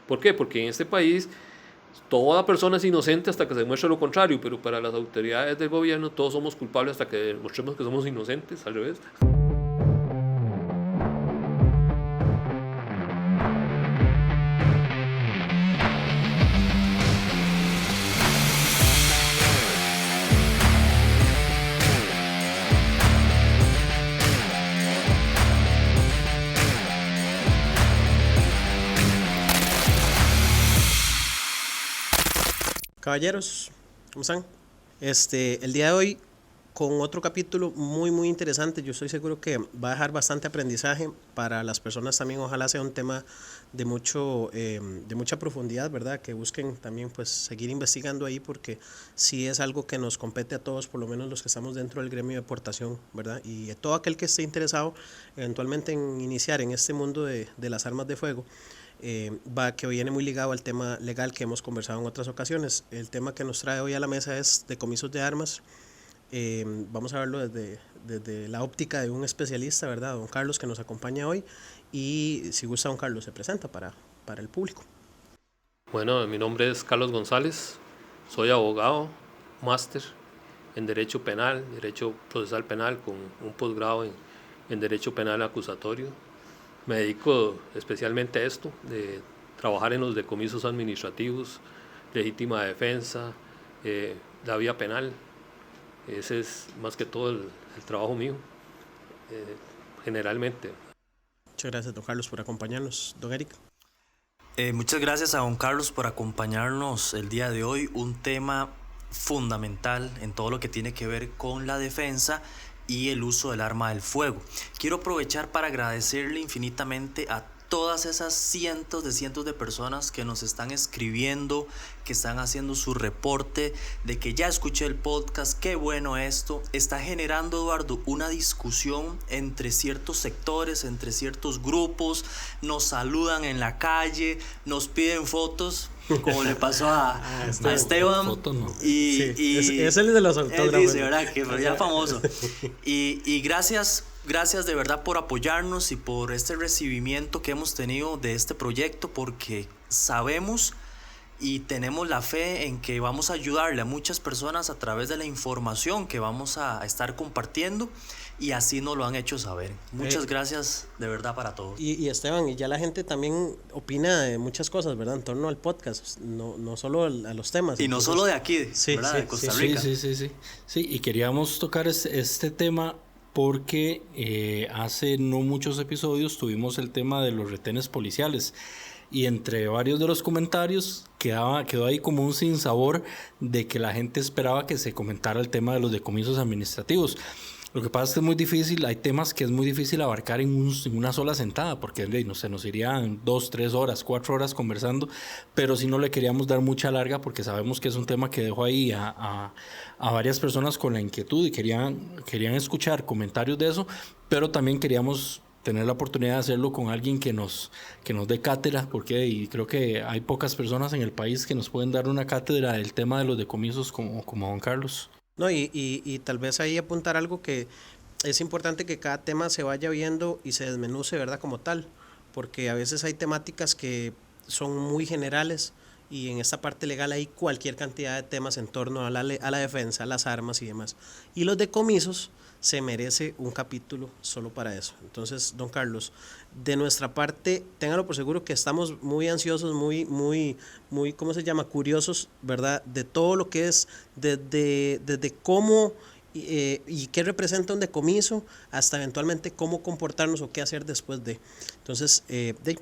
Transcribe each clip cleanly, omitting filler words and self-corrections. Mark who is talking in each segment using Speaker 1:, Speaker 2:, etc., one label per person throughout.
Speaker 1: ¿Por qué? Porque en este país toda persona es inocente hasta que se demuestre lo contrario, pero para las autoridades del gobierno todos somos culpables hasta que demostremos que somos inocentes, al revés.
Speaker 2: Caballeros, ¿cómo están? El día de hoy con otro capítulo muy interesante. Yo estoy seguro que va a dejar bastante aprendizaje para las personas también. Ojalá sea un tema de mucha profundidad, ¿verdad? Que busquen también pues seguir investigando ahí, porque sí es algo que nos compete a todos, por lo menos los que estamos dentro del gremio de portación, ¿verdad? Y todo aquel que esté interesado eventualmente en iniciar en este mundo de las armas de fuego. Que viene muy ligado al tema legal que hemos conversado en otras ocasiones. El tema que nos trae hoy a la mesa es decomisos de armas. Vamos a verlo desde la óptica de un especialista, ¿verdad? Don Carlos, que nos acompaña hoy. Y si gusta, don Carlos se presenta para el público.
Speaker 1: Bueno, mi nombre es Carlos González, soy abogado, máster en Derecho Penal, Derecho Procesal Penal, con un posgrado en Derecho Penal Acusatorio. Me dedico especialmente a esto, de trabajar en los decomisos administrativos, legítima defensa, la vía penal. Ese es más que todo el trabajo mío, generalmente.
Speaker 2: Muchas gracias, don Carlos, por acompañarnos. Don Eric.
Speaker 3: Muchas gracias a don Carlos por acompañarnos el día de hoy. Un tema fundamental en todo lo que tiene que ver con la defensa y el uso del arma del fuego. Quiero aprovechar para agradecerle infinitamente a todas esas cientos de personas que nos están escribiendo, que están haciendo su reporte de que ya escuché el podcast, qué bueno esto. Está generando, Eduardo, una discusión entre ciertos sectores, entre ciertos grupos. Nos saludan en la calle, nos piden fotos, como le pasó a Esteban.
Speaker 4: Foto, no.
Speaker 2: Es el de los autógrafos.
Speaker 3: Él dice, ¿verdad? Que ya famoso. Y gracias de verdad por apoyarnos y por este recibimiento que hemos tenido de este proyecto, porque sabemos y tenemos la fe en que vamos a ayudarle a muchas personas a través de la información que vamos a estar compartiendo, y así nos lo han hecho saber. Muchas gracias de verdad para todos.
Speaker 2: Y Esteban, y ya la gente también opina de muchas cosas, ¿verdad? En torno al podcast, no solo a los temas.
Speaker 3: Y entonces, no solo de aquí,
Speaker 2: sí,
Speaker 3: ¿verdad?
Speaker 2: Sí,
Speaker 3: de Costa Rica.
Speaker 4: Sí, y queríamos tocar este tema porque hace no muchos episodios tuvimos el tema de los retenes policiales, y entre varios de los comentarios quedó ahí como un sinsabor de que la gente esperaba que se comentara el tema de los decomisos administrativos. Lo que pasa es que es muy difícil, hay temas que es muy difícil abarcar en una sola sentada, porque no sé, nos irían 2, 3 horas, 4 horas conversando, pero sí no le queríamos dar mucha larga porque sabemos que es un tema que dejó ahí a varias personas con la inquietud y querían escuchar comentarios de eso, pero también queríamos tener la oportunidad de hacerlo con alguien que nos dé cátedra, porque y creo que hay pocas personas en el país que nos pueden dar una cátedra del tema de los decomisos como don Carlos.
Speaker 2: No, y tal vez ahí apuntar algo que es importante, que cada tema se vaya viendo y se desmenuce, ¿verdad? Como tal, porque a veces hay temáticas que son muy generales, y en esta parte legal hay cualquier cantidad de temas en torno a la defensa, a las armas y demás. Y los decomisos se merece un capítulo solo para eso. Entonces, don Carlos, de nuestra parte, téngalo por seguro que estamos muy ansiosos, muy, ¿cómo se llama? Curiosos, ¿verdad? De todo lo que es, desde cómo y qué representa un decomiso, hasta eventualmente cómo comportarnos o qué hacer después de. Entonces,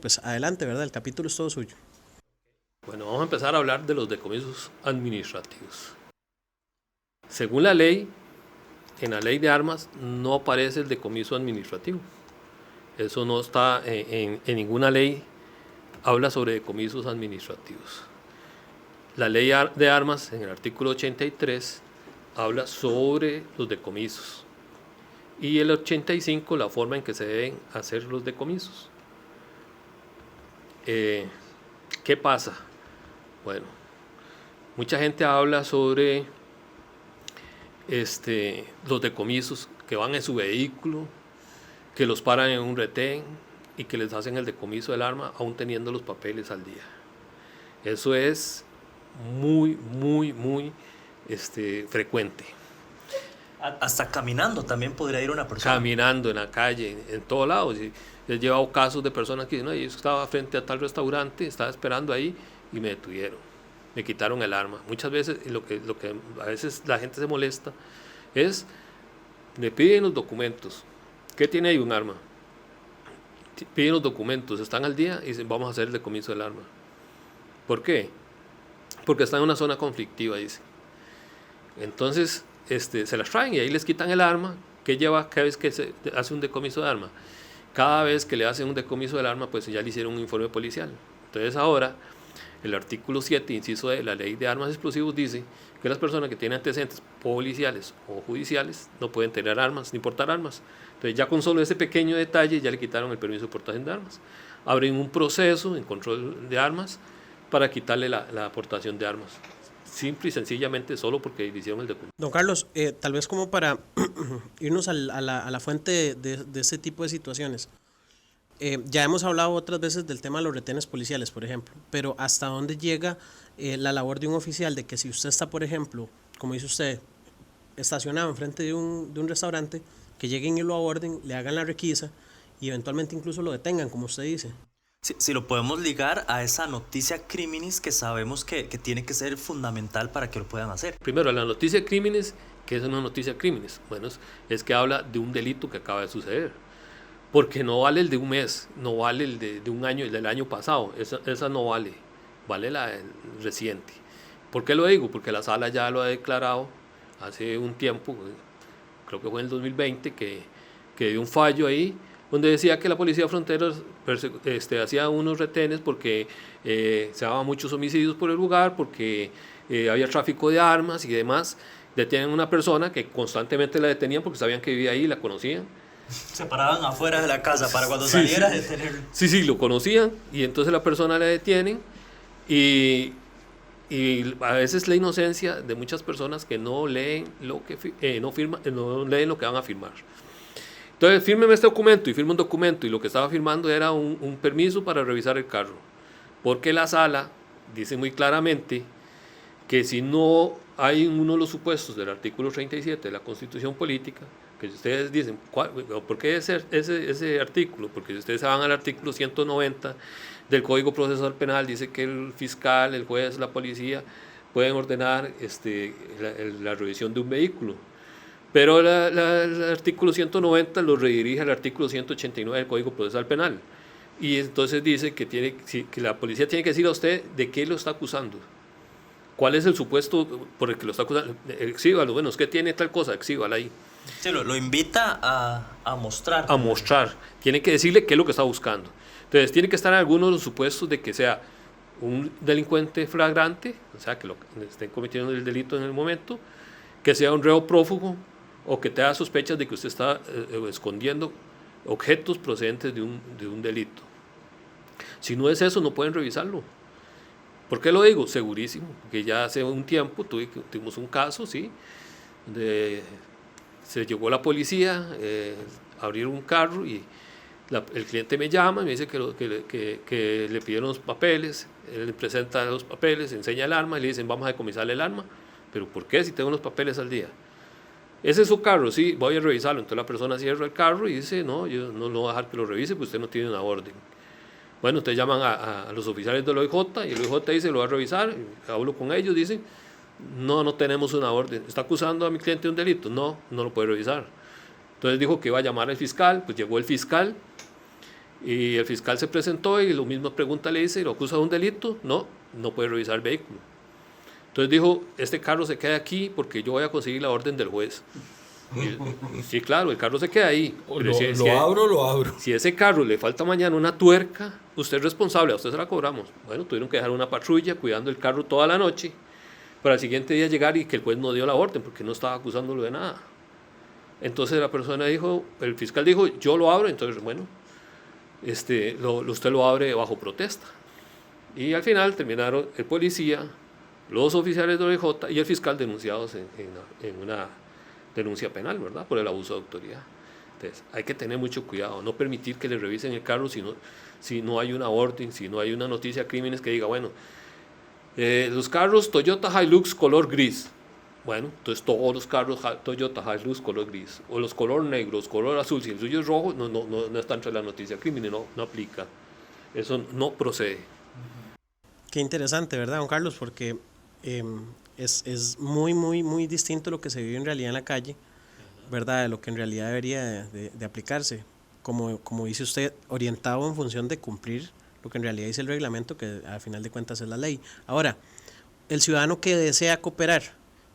Speaker 2: pues adelante, ¿verdad? El capítulo es todo suyo.
Speaker 1: Bueno, vamos a empezar a hablar de los decomisos administrativos. Según la ley, en la ley de armas no aparece el decomiso administrativo. Eso no está en ninguna ley, habla sobre decomisos administrativos. La ley de armas, en el artículo 83, habla sobre los decomisos. Y el 85, la forma en que se deben hacer los decomisos. ¿Qué pasa? Bueno, mucha gente habla sobre los decomisos, que van en su vehículo, que los paran en un retén y que les hacen el decomiso del arma aún teniendo los papeles al día. Eso es muy, muy, muy frecuente.
Speaker 3: Hasta caminando también podría ir una persona.
Speaker 1: Caminando en la calle, en todos lados. He llevado casos de personas que dicen, no, yo estaba frente a tal restaurante, estaba esperando ahí y me detuvieron, me quitaron el arma. Muchas veces lo que a veces la gente se molesta es, le piden los documentos. ¿Qué tiene ahí? Un arma. Piden los documentos, están al día y dicen, vamos a hacer el decomiso del arma. ¿Por qué? Porque están en una zona conflictiva, dice. Entonces, se las traen y ahí les quitan el arma. ¿Qué lleva cada vez que se hace un decomiso de arma? Cada vez que le hacen un decomiso del arma, pues ya le hicieron un informe policial. Entonces ahora, el artículo 7, inciso de la Ley de Armas y Explosivos dice que las personas que tienen antecedentes policiales o judiciales no pueden tener armas ni portar armas. Entonces ya con solo ese pequeño detalle ya le quitaron el permiso de portación de armas. Abren un proceso en control de armas para quitarle la aportación de armas. Simple y sencillamente solo porque le hicieron el documento.
Speaker 2: Don Carlos, tal vez como para irnos a la fuente de ese tipo de situaciones. Ya hemos hablado otras veces del tema de los retenes policiales, por ejemplo, pero ¿hasta dónde llega la labor de un oficial de que si usted está, por ejemplo, como dice usted, estacionado enfrente de un restaurante, que lleguen y lo aborden, le hagan la requisa y eventualmente incluso lo detengan, como usted dice?
Speaker 3: Si lo podemos ligar a esa noticia criminis que sabemos que tiene que ser fundamental para que lo puedan hacer.
Speaker 1: Primero, la noticia crímenes, ¿qué es una noticia crímenes? Bueno, es que habla de un delito que acaba de suceder. Porque no vale el de un mes, no vale el de un año, el del año pasado, esa no vale, vale el reciente. ¿Por qué lo digo? Porque la sala ya lo ha declarado hace un tiempo, creo que fue en el 2020, que dio un fallo ahí, donde decía que la Policía de Fronteras hacía unos retenes porque se daban muchos homicidios por el lugar, porque había tráfico de armas y demás. Detienen a una persona que constantemente la detenían porque sabían que vivía ahí, la conocían.
Speaker 3: Se paraban afuera de la casa para cuando saliera detenerlo.
Speaker 1: Sí, lo conocían y entonces la persona la detienen y a veces la inocencia de muchas personas que no leen lo que no leen lo que van a firmar. Entonces, fírmeme este documento y firma un documento y lo que estaba firmando era un permiso para revisar el carro. Porque la sala dice muy claramente que si no hay uno de los supuestos del artículo 37 de la Constitución Política, que si ustedes dicen, ¿por qué ese artículo? Porque si ustedes se van al artículo 190 del Código Procesal Penal, dice que el fiscal, el juez, la policía pueden ordenar la revisión de un vehículo. Pero el artículo 190 lo redirige al artículo 189 del Código Procesal Penal. Y entonces dice que la policía tiene que decir a usted de qué lo está acusando. ¿Cuál es el supuesto por el que lo está acusando? Exhíbalo, bueno, es que tiene tal cosa, exhíbala ahí.
Speaker 3: Sí, lo invita a mostrar.
Speaker 1: A mostrar. Tiene que decirle qué es lo que está buscando. Entonces, tiene que estar en alguno de los supuestos de que sea un delincuente flagrante, o sea, que estén cometiendo el delito en el momento, que sea un reo prófugo o que tenga sospechas de que usted está escondiendo objetos procedentes de un delito. Si no es eso, no pueden revisarlo. ¿Por qué lo digo? Segurísimo, porque ya hace un tiempo tuvimos un caso, ¿sí?, donde se llegó la policía, abrieron un carro y el cliente me llama y me dice que le pidieron los papeles, él le presenta los papeles, enseña el arma y le dicen vamos a decomisarle el arma. ¿Pero por qué si tengo los papeles al día? Ese es su carro, sí, voy a revisarlo. Entonces la persona cierra el carro y dice no, yo no lo voy a dejar que lo revise porque usted no tiene una orden. Bueno, ustedes llaman a los oficiales del OIJ y el OIJ dice lo va a revisar, hablo con ellos, dicen no tenemos una orden. ¿Está acusando a mi cliente de un delito? No lo puede revisar. Entonces dijo que iba a llamar al fiscal, pues llegó el fiscal y el fiscal se presentó y la misma pregunta le dice, ¿lo acusa de un delito? No puede revisar el vehículo. Entonces dijo, este carro se queda aquí porque yo voy a conseguir la orden del juez. Sí, claro, el carro se queda ahí.
Speaker 4: Lo abro.
Speaker 1: Si ese carro le falta mañana una tuerca, usted es responsable, a usted se la cobramos. Bueno, tuvieron que dejar una patrulla cuidando el carro toda la noche para el siguiente día llegar y que el juez no dio la orden porque no estaba acusándolo de nada. Entonces la persona dijo, el fiscal dijo, yo lo abro. Entonces, bueno, usted lo abre bajo protesta. Y al final terminaron el policía, los oficiales de OIJ y el fiscal denunciados en una denuncia penal, ¿verdad?, por el abuso de autoridad. Entonces, hay que tener mucho cuidado, no permitir que le revisen el carro si no hay una orden, si no hay una noticia de crímenes que diga, bueno, Los carros Toyota Hilux color gris. Bueno, entonces todos los carros Toyota Hilux color gris. O los color negros, color azul. Si el suyo es rojo, no está entre la noticia crimen, no aplica. Eso no procede.
Speaker 2: Qué interesante, ¿verdad, don Carlos? Porque es muy, muy, muy distinto lo que se vive en realidad en la calle, ¿verdad? De lo que en realidad debería de aplicarse. Como dice usted, orientado en función de cumplir lo que en realidad dice el reglamento, que al final de cuentas es la ley. Ahora, el ciudadano que desea cooperar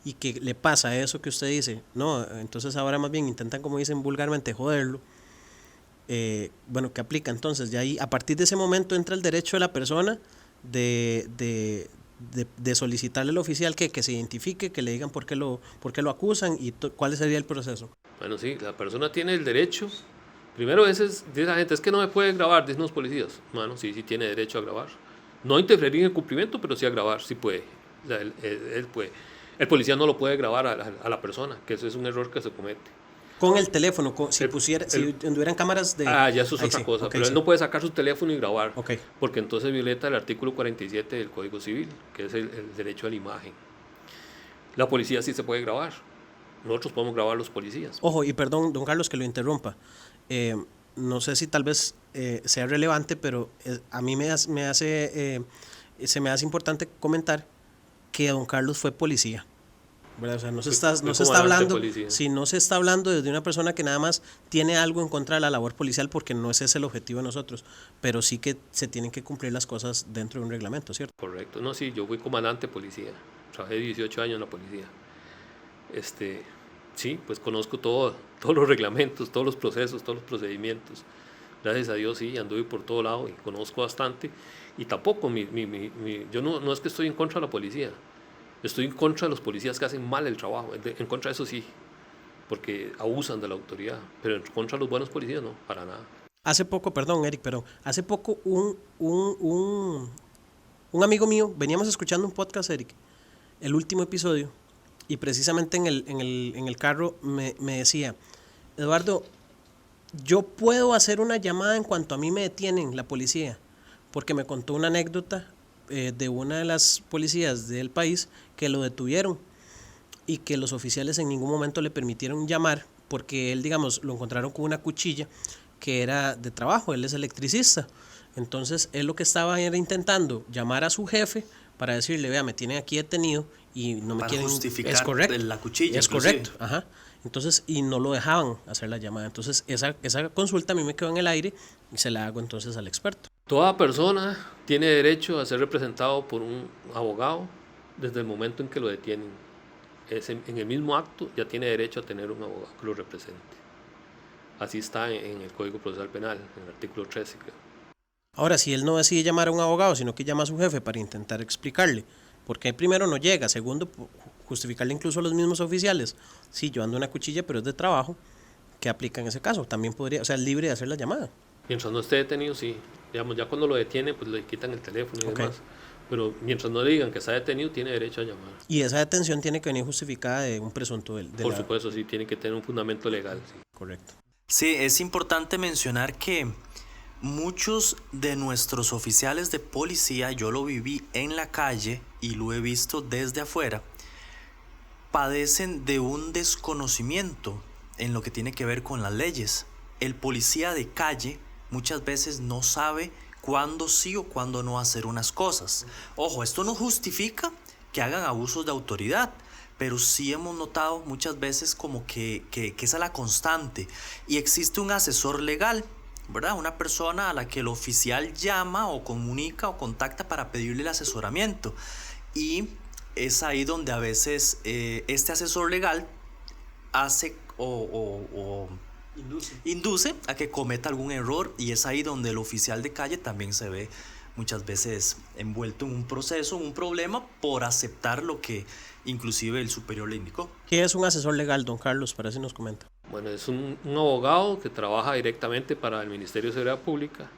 Speaker 2: y que le pasa eso que usted dice, no, entonces ahora más bien intentan, como dicen vulgarmente, joderlo. Bueno, ¿qué aplica? Entonces, ya ahí, a partir de ese momento entra el derecho de la persona de solicitarle al oficial que se identifique, que le digan por qué lo acusan y cuál sería el proceso.
Speaker 1: Bueno, sí, la persona tiene el derecho. Primero, dice la gente, es que no me puede grabar, dicen los policías. Bueno, sí tiene derecho a grabar. No interferir en el cumplimiento, pero sí a grabar, sí puede. O sea, él puede. El policía no lo puede grabar a la persona, que eso es un error que se comete.
Speaker 2: Con el teléfono, si tuvieran cámaras de...
Speaker 1: ya eso es otra cosa,
Speaker 2: okay,
Speaker 1: pero él no puede sacar su teléfono y grabar,
Speaker 2: okay,
Speaker 1: porque entonces violenta el artículo 47 del Código Civil, que es el derecho a la imagen. La policía sí se puede grabar. Nosotros podemos grabar a los policías.
Speaker 2: Ojo, y perdón, don Carlos, que lo interrumpa. No sé si tal vez sea relevante, pero a mí se me hace importante comentar que don Carlos fue policía, ¿verdad? O sea, no se está hablando, si no se está hablando desde una persona que nada más tiene algo en contra de la labor policial, porque no ese es el objetivo de nosotros, pero sí que se tienen que cumplir las cosas dentro de un reglamento, ¿cierto?
Speaker 1: Correcto. No, sí, yo fui comandante de policía, trabajé 18 años en la policía. Sí, pues conozco todos los reglamentos, todos los procesos, todos los procedimientos. Gracias a Dios sí, anduve por todo lado y conozco bastante. Y tampoco, yo no es que estoy en contra de la policía, estoy en contra de los policías que hacen mal el trabajo. En contra de eso sí, porque abusan de la autoridad, pero en contra de los buenos policías no, para nada.
Speaker 2: Hace poco, perdón Eric, pero hace poco un amigo mío, veníamos escuchando un podcast, Eric, el último episodio, y precisamente en el carro me decía, Eduardo, yo puedo hacer una llamada en cuanto a mí me detienen la policía, porque me contó una anécdota de una de las policías del país que lo detuvieron y que los oficiales en ningún momento le permitieron llamar porque él, digamos, lo encontraron con una cuchilla que era de trabajo, él es electricista. Entonces él lo que estaba era intentando llamar a su jefe para decirle, vea, me tienen aquí detenido y no me quieren
Speaker 3: justificar
Speaker 2: es correcto,
Speaker 3: la cuchilla.
Speaker 2: Es
Speaker 3: inclusive.
Speaker 2: correcto, ajá. Entonces, y no lo dejaban hacer la llamada. Entonces, esa consulta a mí me quedó en el aire y se la hago entonces al experto.
Speaker 1: Toda persona tiene derecho a ser representado por un abogado desde el momento en que lo detienen. En el mismo acto ya tiene derecho a tener un abogado que lo represente. Así está en el Código Procesal Penal, en el artículo 13, creo.
Speaker 2: Ahora, si él no decide llamar a un abogado, sino que llama a su jefe para intentar explicarle por qué primero no llega, segundo, justificarle incluso a los mismos oficiales, sí, yo ando una cuchilla, pero es de trabajo, ¿qué aplica en ese caso? También podría, o sea, es libre de hacer la llamada.
Speaker 1: Mientras no esté detenido, sí. Digamos, ya cuando lo detiene, pues le quitan el teléfono y demás. Pero mientras no le digan que está detenido, tiene derecho a llamar.
Speaker 2: Y esa detención tiene que venir justificada de un presunto delito.
Speaker 1: Por supuesto, sí, tiene que tener un fundamento legal. Sí.
Speaker 2: Correcto.
Speaker 3: Sí, es importante mencionar que muchos de nuestros oficiales de policía, yo lo viví en la calle y lo he visto desde afuera, padecen de un desconocimiento en lo que tiene que ver con las leyes. El policía de calle muchas veces no sabe cuándo sí o cuándo no hacer unas cosas. Ojo, esto no justifica que hagan abusos de autoridad, pero sí hemos notado muchas veces como que esa es la constante. Y existe un asesor legal, ¿verdad? Una persona a la que el oficial llama o comunica o contacta para pedirle el asesoramiento. Y es ahí donde a veces este asesor legal hace o induce a que cometa algún error, y es ahí donde el oficial de calle también se ve muchas veces envuelto en un proceso, un problema por aceptar lo que inclusive el superior le indicó.
Speaker 2: ¿Qué es un asesor legal, don Carlos? Para si nos comenta.
Speaker 1: Bueno, es un abogado que trabaja directamente para el Ministerio de Seguridad Pública.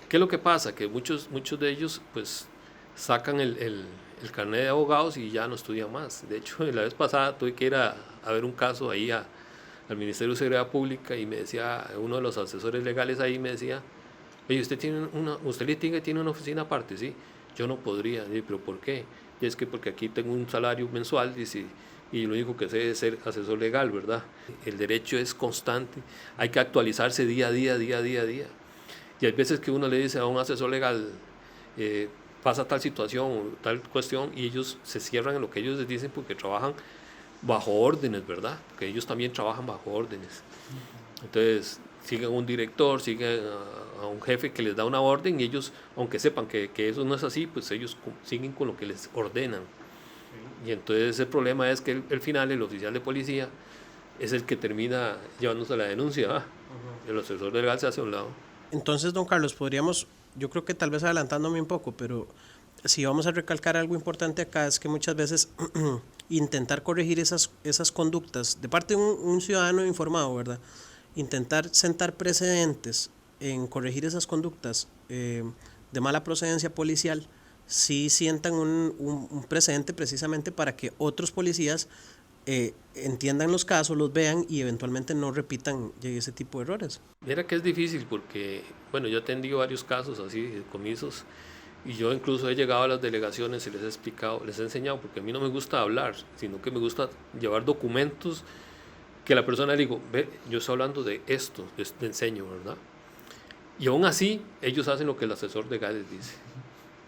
Speaker 1: ¿Qué es lo que pasa? Que muchos de ellos pues sacan el carnet de abogados y ya no estudian más. De hecho, la vez pasada tuve que ir a ver un caso ahí al Ministerio de Seguridad Pública y me decía, uno de los asesores legales ahí me decía, oye, usted tiene una oficina aparte, ¿sí? yo no podría. ¿Pero por qué? Y es que porque aquí tengo un salario mensual, dice, y lo único que sé es ser asesor legal, ¿verdad? El derecho es constante, hay que actualizarse día a día. Y hay veces que uno le dice a un asesor legal, pasa tal situación o tal cuestión, y ellos se cierran en lo que ellos les dicen porque trabajan bajo órdenes, ¿verdad? Porque ellos también trabajan bajo órdenes. Entonces, siguen un director, siguen a un jefe que les da una orden, y ellos, aunque sepan que eso no es así, pues ellos siguen con lo que les ordenan. Y entonces el problema es que al final el oficial de policía es el que termina llevándose la denuncia, ¿va? El asesor legal se hace a un lado.
Speaker 2: Entonces, don Carlos, podríamos, yo creo que tal vez adelantándome un poco, pero si vamos a recalcar algo importante acá es que muchas veces intentar corregir esas conductas de parte de un ciudadano informado, ¿verdad? Intentar sentar precedentes en corregir esas conductas de mala procedencia policial, sí sientan un precedente precisamente para que otros policías entiendan los casos, los vean y eventualmente no repitan ese tipo de errores.
Speaker 1: Mira que es difícil porque, bueno, yo he atendido varios casos así, de decomisos, y yo incluso he llegado a las delegaciones y les he explicado, les he enseñado, porque a mí no me gusta hablar, sino que me gusta llevar documentos que la persona le digo, ve, yo estoy hablando de esto, les enseño, ¿verdad? Y aún así, ellos hacen lo que el asesor legal les dice.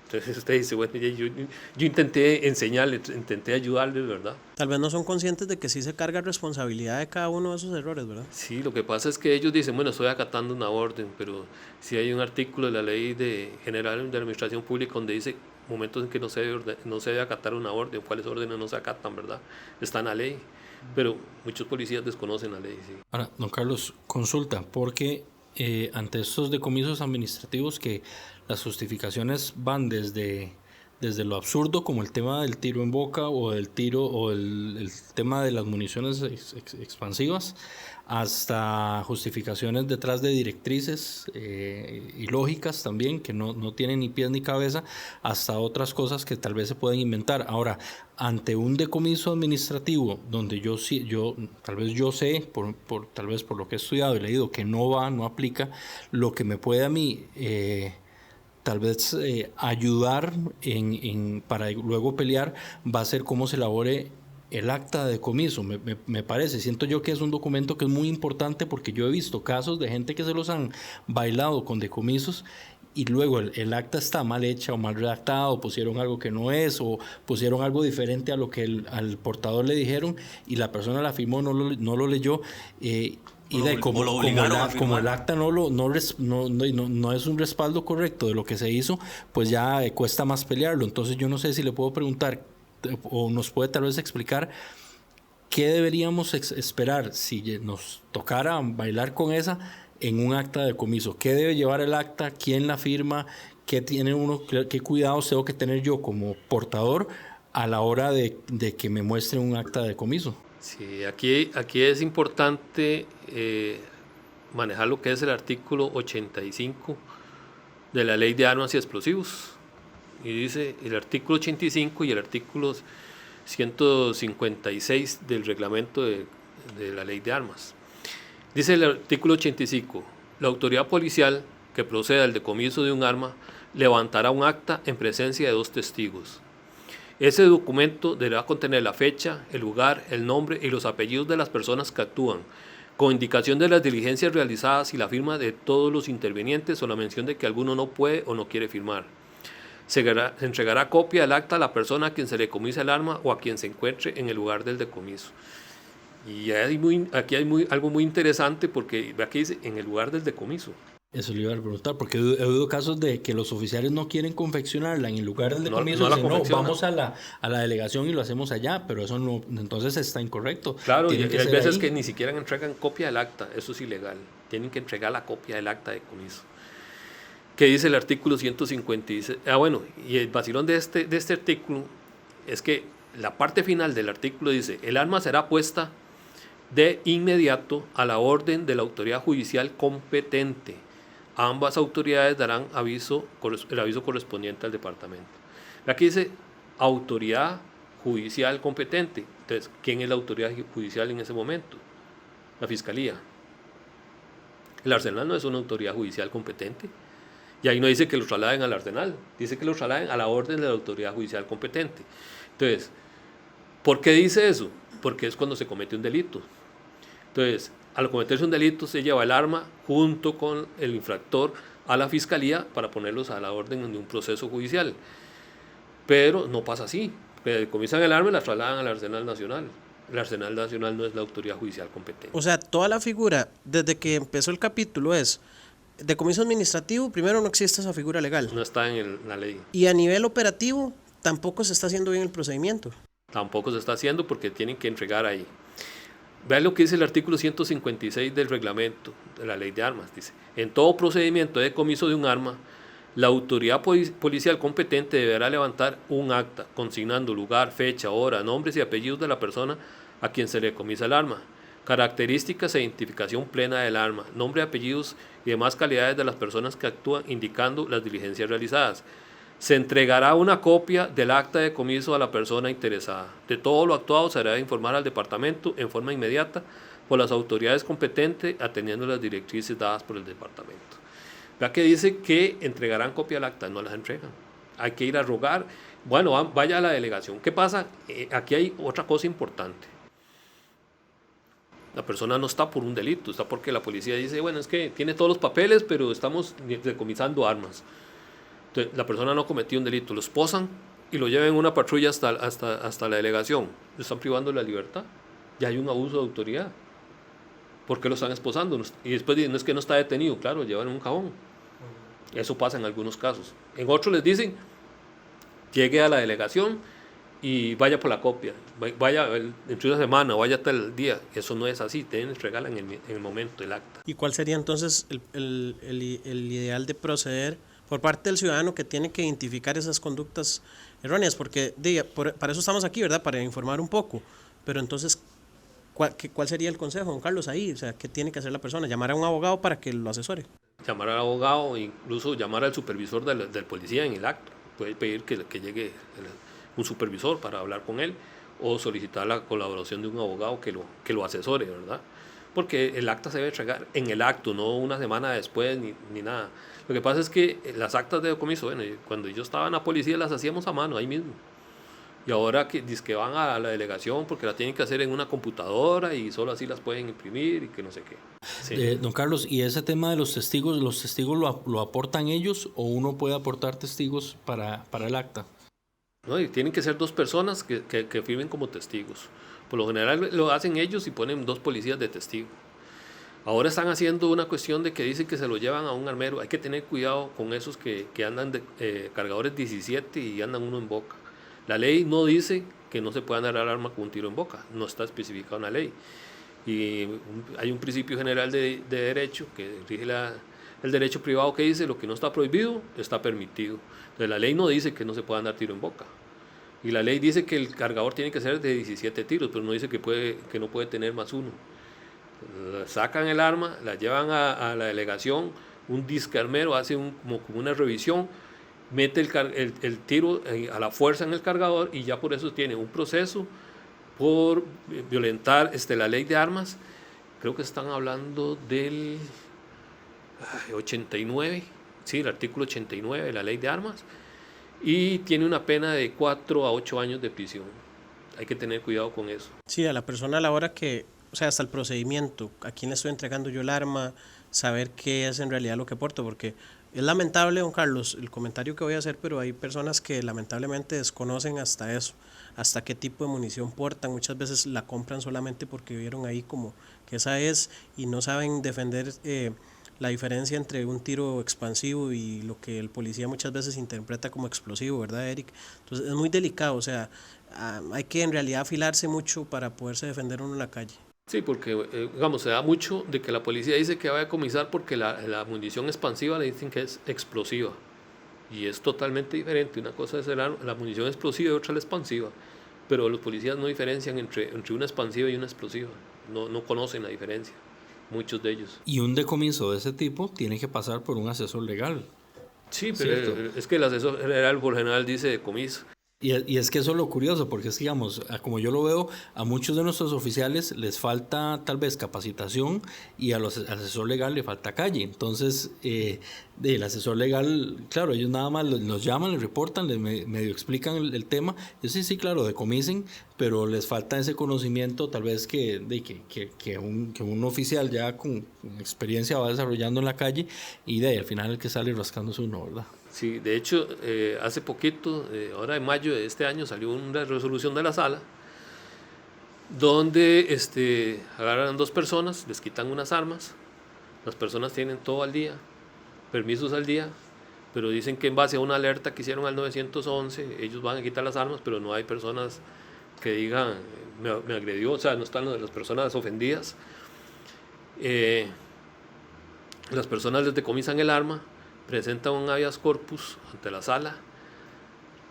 Speaker 1: Entonces usted dice, bueno, yo intenté enseñarles, intenté ayudarles, ¿verdad?
Speaker 2: Tal vez no son conscientes de que sí se carga responsabilidad de cada uno de esos errores, ¿verdad?
Speaker 1: Sí, lo que pasa es que ellos dicen, bueno, estoy acatando una orden, pero si hay un artículo de la Ley General de Administración Pública donde dice momentos en que no se debe acatar una orden, cuáles órdenes no se acatan, ¿verdad? Está en la ley, pero muchos policías desconocen la ley, sí.
Speaker 4: Ahora, don Carlos, consulta, porque ante estos decomisos administrativos que las justificaciones van desde lo absurdo, como el tema del tiro en boca o el tema de las municiones expansivas, hasta justificaciones detrás de directrices ilógicas también, que no tienen ni pies ni cabeza, hasta otras cosas que tal vez se pueden inventar. Ahora, ante un decomiso administrativo donde yo tal vez yo sé, tal vez por lo que he estudiado y leído, que no aplica, lo que me puede a mí tal vez ayudar para luego pelear va a ser cómo se elabore el acta de decomiso. Me parece, siento yo que es un documento que es muy importante, porque yo he visto casos de gente que se los han bailado con decomisos y luego el acta está mal hecha o mal redactada, o pusieron algo que no es, o pusieron algo diferente a lo que al portador le dijeron y la persona la firmó, no lo leyó. Y como el acta no es un respaldo correcto de lo que se hizo, pues ya cuesta más pelearlo. Entonces yo no sé si le puedo preguntar o nos puede tal vez explicar qué deberíamos esperar si nos tocara bailar con esa en un acta de decomiso. ¿Qué debe llevar el acta? ¿Quién la firma? ¿Qué cuidados tengo que tener yo como portador a la hora de que me muestren un acta de decomiso?
Speaker 1: Sí, aquí es importante manejar lo que es el artículo 85 de la Ley de Armas y Explosivos. Y dice el artículo 85 y el artículo 156 del reglamento de la Ley de Armas. Dice el artículo 85, la autoridad policial que proceda al decomiso de un arma levantará un acta en presencia de 2 testigos. Ese documento deberá contener la fecha, el lugar, el nombre y los apellidos de las personas que actúan, con indicación de las diligencias realizadas y la firma de todos los intervinientes, o la mención de que alguno no puede o no quiere firmar. Se entregará copia del acta a la persona a quien se le decomisa el arma o a quien se encuentre en el lugar del decomiso. Y aquí hay algo muy interesante, porque aquí dice en el lugar del decomiso.
Speaker 4: Eso le iba a preguntar, porque he oído casos de que los oficiales no quieren confeccionarla en el lugar del decomiso, no, vamos a la delegación y lo hacemos allá, pero eso no, entonces está incorrecto.
Speaker 1: Claro, y hay veces que ni siquiera entregan copia del acta, eso es ilegal, tienen que entregar la copia del acta de decomiso. ¿Qué dice el artículo 156? Bueno, y el vacilón de este artículo es que la parte final del artículo dice, el arma será puesta de inmediato a la orden de la autoridad judicial competente. Ambas autoridades darán el aviso correspondiente al departamento. Aquí dice autoridad judicial competente. Entonces, ¿quién es la autoridad judicial en ese momento? La Fiscalía. El Arsenal no es una autoridad judicial competente. Y ahí no dice que lo trasladen al arsenal, dice que lo trasladen a la orden de la autoridad judicial competente. Entonces, ¿por qué dice eso? Porque es cuando se comete un delito. Entonces, al cometerse un delito se lleva el arma junto con el infractor a la fiscalía para ponerlos a la orden de un proceso judicial. Pero no pasa así. Decomisan el arma y la trasladan al Arsenal Nacional. El Arsenal Nacional no es la autoridad judicial competente.
Speaker 2: O sea, toda la figura, desde que empezó el capítulo, es decomiso administrativo, primero no existe esa figura legal.
Speaker 1: No está en la ley.
Speaker 2: Y a nivel operativo, tampoco se está haciendo bien el procedimiento.
Speaker 1: Tampoco se está haciendo porque tienen que entregar ahí. Vean lo que dice el artículo 156 del reglamento de la ley de armas. Dice, en todo procedimiento de decomiso de un arma, la autoridad policial competente deberá levantar un acta consignando lugar, fecha, hora, nombres y apellidos de la persona a quien se le decomisa el arma, características e identificación plena del arma, nombre, apellidos y demás calidades de las personas que actúan, indicando las diligencias realizadas. Se entregará una copia del acta de decomiso a la persona interesada. De todo lo actuado se hará informar al departamento en forma inmediata por las autoridades competentes, atendiendo las directrices dadas por el departamento. Vea que dice que entregarán copia del acta, no las entregan. Hay que ir a rogar. Bueno, vaya a la delegación. ¿Qué pasa? Aquí hay otra cosa importante. La persona no está por un delito, está porque la policía dice, bueno, es que tiene todos los papeles, pero estamos decomisando armas. Entonces, la persona no cometió un delito, lo esposan y lo llevan en una patrulla hasta la delegación. Lo están privando de la libertad. Ya hay un abuso de autoridad. ¿Por qué lo están esposando? Y después dicen, no es que no está detenido, claro, llevan un cajón. Eso pasa en algunos casos. En otros les dicen, llegue a la delegación y vaya por la copia. Vaya entre una semana, vaya hasta el día. Eso no es así, te regalan en el momento el acta.
Speaker 2: ¿Y cuál sería entonces el ideal de proceder por parte del ciudadano que tiene que identificar esas conductas erróneas? Porque para eso estamos aquí, ¿verdad? Para informar un poco. Pero entonces, ¿cuál sería el consejo, don Carlos, ahí? O sea, ¿qué tiene que hacer la persona? ¿Llamar a un abogado para que lo asesore?
Speaker 1: Llamar al abogado, incluso llamar al supervisor del policía en el acto. Puede pedir que llegue un supervisor para hablar con él o solicitar la colaboración de un abogado que lo asesore, ¿verdad? Porque el acta se debe entregar en el acto, no una semana después ni nada. Lo que pasa es que las actas de decomiso, bueno, cuando yo estaba en la policía las hacíamos a mano ahí mismo. Y ahora que van a la delegación porque la tienen que hacer en una computadora y solo así las pueden imprimir y que no sé qué. Sí.
Speaker 4: Don Carlos, ¿y ese tema de los testigos lo aportan ellos o uno puede aportar testigos para el acta?
Speaker 1: No, y tienen que ser dos personas que firmen como testigos. Por lo general lo hacen ellos y ponen dos policías de testigo. Ahora están haciendo una cuestión de que dicen que se lo llevan a un armero. Hay que tener cuidado con esos que andan de cargadores 17 y andan uno en boca. La ley no dice que no se pueda andar al arma con un tiro en boca, no está especificado en la ley. Y hay un principio general de derecho que rige el derecho privado que dice lo que no está prohibido está permitido. Entonces la ley no dice que no se pueda andar tiro en boca. Y la ley dice que el cargador tiene que ser de 17 tiros, pero no dice que no puede tener más uno. Sacan el arma, la llevan a la delegación, un discarmero hace como una revisión, mete el tiro a la fuerza en el cargador y ya por eso tiene un proceso por violentar la ley de armas. Creo que están hablando del 89, sí, el artículo 89 de la ley de armas, y tiene una pena de 4 a 8 años de prisión. Hay que tener cuidado con eso.
Speaker 2: Sí, a la persona a la hora que, o sea, hasta el procedimiento, a quién le estoy entregando yo el arma, saber qué es en realidad lo que porto, porque es lamentable, don Carlos, el comentario que voy a hacer, pero hay personas que lamentablemente desconocen hasta eso, hasta qué tipo de munición portan. Muchas veces la compran solamente porque vieron ahí como que esa es y no saben defender la diferencia entre un tiro expansivo y lo que el policía muchas veces interpreta como explosivo, ¿verdad, Eric? Entonces es muy delicado, o sea, hay que en realidad afilarse mucho para poderse defender uno en la calle.
Speaker 1: Sí, porque digamos, se da mucho de que la policía dice que va a decomisar porque la munición expansiva le dicen que es explosiva. Y es totalmente diferente. Una cosa es la munición explosiva y otra la expansiva. Pero los policías no diferencian entre una expansiva y una explosiva. No conocen la diferencia, muchos de ellos.
Speaker 4: Y un decomiso de ese tipo tiene que pasar por un asesor legal.
Speaker 1: Sí, pero es que el asesor general por general dice decomiso.
Speaker 4: Y es que eso es lo curioso, porque es, digamos, como yo lo veo, a muchos de nuestros oficiales les falta tal vez capacitación y al asesor legal le falta calle. Entonces, el asesor legal, claro, ellos nada más los llaman, les reportan, les medio explican el tema. Ellos sí, claro, decomisen, pero les falta ese conocimiento tal vez que un oficial ya con experiencia va desarrollando en la calle y al final el que sale rascándose uno, ¿verdad?
Speaker 1: Sí, de hecho, hace poquito, ahora en mayo de este año, salió una resolución de la sala donde agarran 2 personas, les quitan unas armas, las personas tienen todo al día, permisos al día, pero dicen que en base a una alerta que hicieron al 911, ellos van a quitar las armas, pero no hay personas que digan, me agredió, o sea, no están las personas ofendidas. Las personas les decomisan el arma, presentan un habeas corpus ante la sala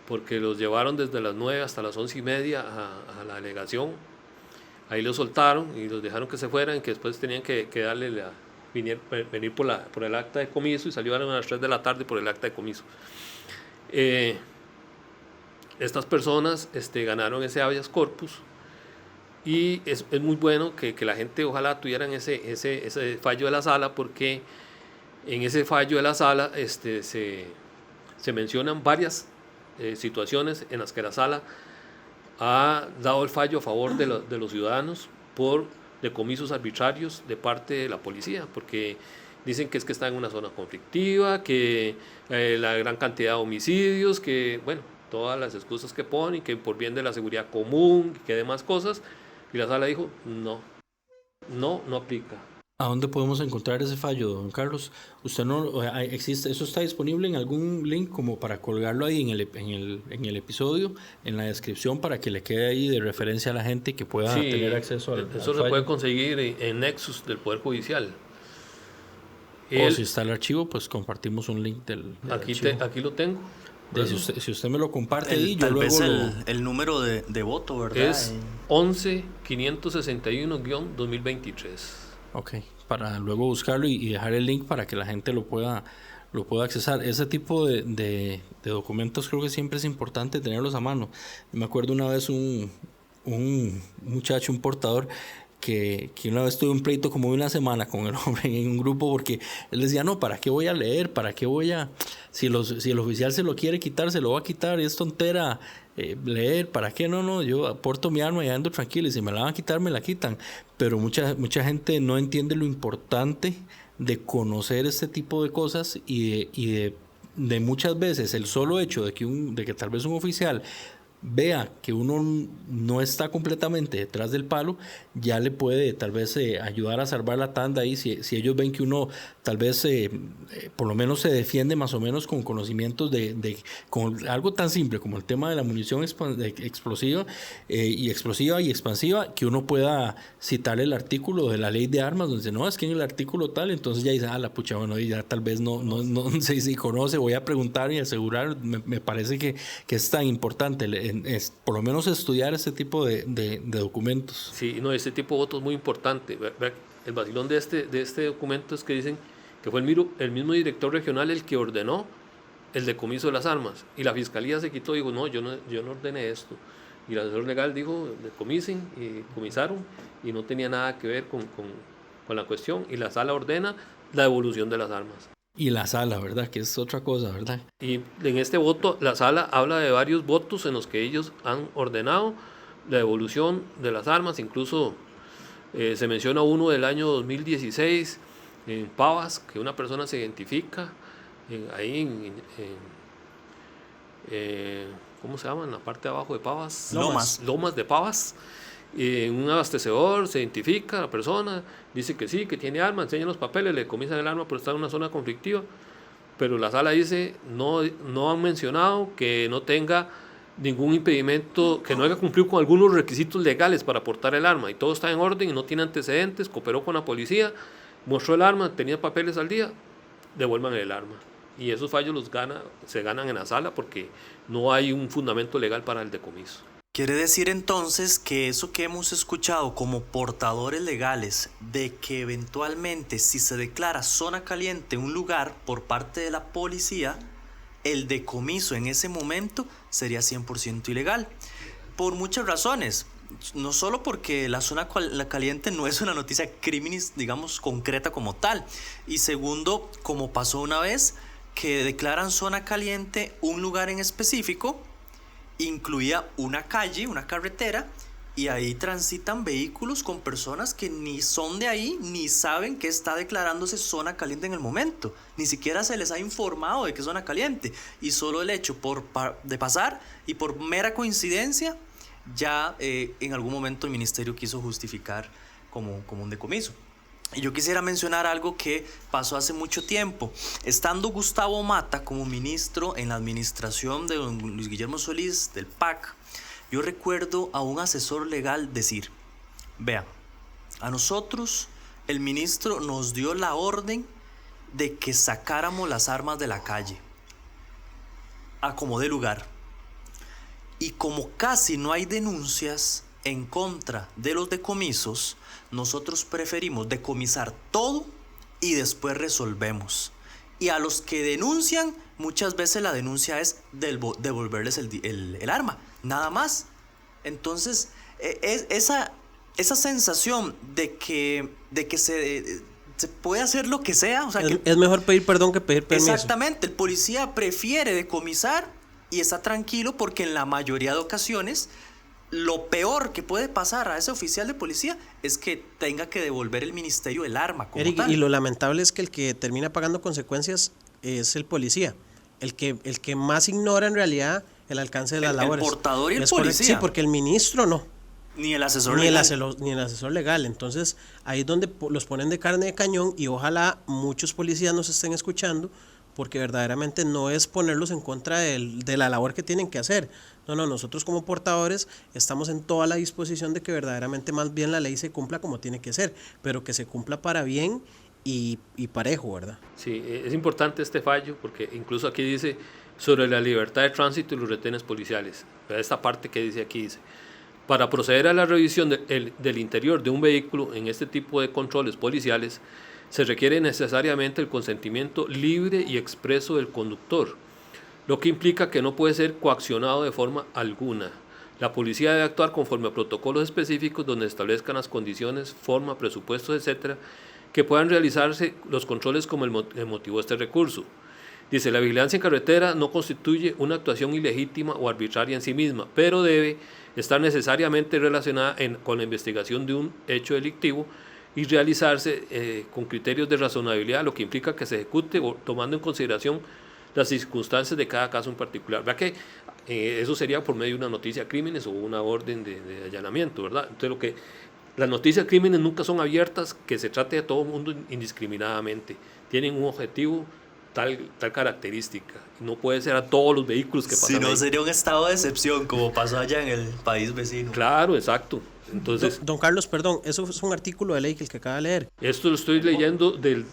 Speaker 1: porque los llevaron desde las 9 hasta las 11:30 a la delegación. Ahí los soltaron y los dejaron que se fueran, que después tenían que darle venir por el acta de comiso, y salieron a las 3 de la tarde por el acta de comiso. Estas personas ganaron ese habeas corpus, y es muy bueno que la gente ojalá tuvieran ese fallo de la sala, porque en ese fallo de la sala se mencionan varias situaciones en las que la sala ha dado el fallo a favor de los ciudadanos por decomisos arbitrarios de parte de la policía, porque dicen que está en una zona conflictiva, que la gran cantidad de homicidios, que bueno, todas las excusas que ponen, que por bien de la seguridad común, que demás cosas, y la sala dijo no aplica.
Speaker 4: ¿A dónde podemos encontrar ese fallo, don Carlos? ¿Usted no existe? ¿Eso está disponible en algún link como para colgarlo ahí en el episodio, en la descripción, para que le quede ahí de referencia a la gente que pueda tener acceso al
Speaker 1: eso se puede conseguir en Nexus del Poder Judicial.
Speaker 4: O si está el archivo, pues compartimos un link del archivo.
Speaker 1: Aquí lo tengo.
Speaker 4: Si usted me lo comparte ahí, yo luego
Speaker 3: el número de voto, ¿verdad?
Speaker 1: Es 11-561-2023.
Speaker 4: Ok, para luego buscarlo y dejar el link para que la gente lo pueda accesar. Ese tipo de documentos creo que siempre es importante tenerlos a mano. Me acuerdo una vez un muchacho, un portador, que una vez tuve un pleito como de una semana con el hombre en un grupo, porque él decía, no, ¿para qué voy a leer? ¿Para qué voy a...? Si el oficial se lo quiere quitar, se lo va a quitar, y es tontera leer, ¿para qué? No, yo aporto mi arma y ando tranquilo, y si me la van a quitar, me la quitan. Pero mucha gente no entiende lo importante de conocer este tipo de cosas y de muchas veces el solo hecho de que tal vez un oficial vea que uno no está completamente detrás del palo, ya le puede tal vez ayudar a salvar la tanda ahí, si ellos ven que uno tal vez por lo menos se defiende más o menos con conocimientos con algo tan simple como el tema de la munición explosiva y expansiva, que uno pueda citar el artículo de la ley de armas, donde dice, no, es que en el artículo tal, entonces ya dice, la pucha, bueno, y ya tal vez no sé si conoce, voy a preguntar y asegurar. Me parece que es tan importante por lo menos estudiar este tipo de documentos.
Speaker 1: Sí, no, este tipo de votos es muy importante. El vacilón de este documento es que dicen que fue el mismo director regional el que ordenó el decomiso de las armas, y la fiscalía se quitó y dijo, no, yo no ordené esto, y el asesor legal dijo, decomisen, y comisaron, y no tenía nada que ver con la cuestión, y la sala ordena la devolución de las armas.
Speaker 4: Y la sala, ¿verdad? Que es otra cosa, ¿verdad?
Speaker 1: Y en este voto, la sala habla de varios votos en los que ellos han ordenado la devolución de las armas. Incluso se menciona uno del año 2016 en Pavas, que una persona se identifica ahí ¿cómo se llama? En la parte de abajo de Pavas. Lomas de Pavas. Un abastecedor se identifica, la persona dice que sí, que tiene arma, enseña los papeles, le decomisan el arma por estar en una zona conflictiva, pero la sala dice no han mencionado que no tenga ningún impedimento, que no haya cumplido con algunos requisitos legales para portar el arma, y todo está en orden y no tiene antecedentes, cooperó con la policía, mostró el arma, tenía papeles al día, devuelvan el arma. Y esos fallos se ganan en la sala porque no hay un fundamento legal para el decomiso.
Speaker 3: Quiere decir entonces que eso que hemos escuchado como portadores legales, de que eventualmente si se declara zona caliente un lugar por parte de la policía, el decomiso en ese momento sería 100% ilegal. Por muchas razones. No solo porque la zona caliente no es una noticia criminis, digamos, concreta como tal. Y segundo, como pasó una vez, que declaran zona caliente un lugar en específico, incluía una calle, una carretera, y ahí transitan vehículos con personas que ni son de ahí, ni saben que está declarándose zona caliente en el momento. Ni siquiera se les ha informado de que es zona caliente. Y solo el hecho de pasar y por mera coincidencia, ya en algún momento el ministerio quiso justificar como un decomiso. Y yo quisiera mencionar algo que pasó hace mucho tiempo. Estando Gustavo Mata como ministro en la administración de don Luis Guillermo Solís del PAC, yo recuerdo a un asesor legal decir: vean, a nosotros el ministro nos dio la orden de que sacáramos las armas de la calle a como dé lugar. Y como casi no hay denuncias en contra de los decomisos, nosotros preferimos decomisar todo y después resolvemos. Y a los que denuncian, muchas veces la denuncia es devolverles el arma, nada más. Entonces, esa sensación de que se puede hacer lo que sea. O sea,
Speaker 2: es mejor pedir perdón que pedir permiso.
Speaker 3: Exactamente, el policía prefiere decomisar y está tranquilo porque en la mayoría de ocasiones lo peor que puede pasar a ese oficial de policía es que tenga que devolver el ministerio el arma como
Speaker 2: Eric,
Speaker 3: tal.
Speaker 2: y lo lamentable es que el que termina pagando consecuencias es el policía, el que más ignora en realidad el alcance de las labores.
Speaker 3: El portador y el
Speaker 2: es
Speaker 3: policía.
Speaker 2: Correcto, sí, porque el ministro no.
Speaker 3: Ni el asesor legal.
Speaker 2: Ni el asesor legal. Entonces, ahí es donde los ponen de carne de cañón y ojalá muchos policías nos estén escuchando, porque verdaderamente no es ponerlos en contra de la labor que tienen que hacer. No, nosotros como portadores estamos en toda la disposición de que verdaderamente más bien la ley se cumpla como tiene que ser, pero que se cumpla para bien y parejo, ¿verdad?
Speaker 1: Sí, es importante este fallo porque incluso aquí dice sobre la libertad de tránsito y los retenes policiales. Esta parte que dice aquí dice: para proceder a la revisión del interior de un vehículo en este tipo de controles policiales, se requiere necesariamente el consentimiento libre y expreso del conductor, lo que implica que no puede ser coaccionado de forma alguna. La policía debe actuar conforme a protocolos específicos donde establezcan las condiciones, forma, presupuestos, etcétera, que puedan realizarse los controles como el motivo de este recurso. Dice: la vigilancia en carretera no constituye una actuación ilegítima o arbitraria en sí misma, pero debe estar necesariamente relacionada con la investigación de un hecho delictivo y realizarse con criterios de razonabilidad, lo que implica que se ejecute tomando en consideración las circunstancias de cada caso en particular. ¿Verdad que eso sería por medio de una noticia de crímenes o una orden de allanamiento, ¿verdad? Entonces, las noticias de crímenes nunca son abiertas, que se trate a todo el mundo indiscriminadamente. Tienen un objetivo, tal característica. No puede ser a todos los vehículos que pasan.
Speaker 3: Si no,
Speaker 1: ahí
Speaker 3: sería un estado de excepción, como pasó allá en el país vecino.
Speaker 1: Claro, exacto. Entonces,
Speaker 2: Don Carlos, perdón, eso es un artículo de ley que el que acaba de leer.
Speaker 1: esto lo estoy leyendo del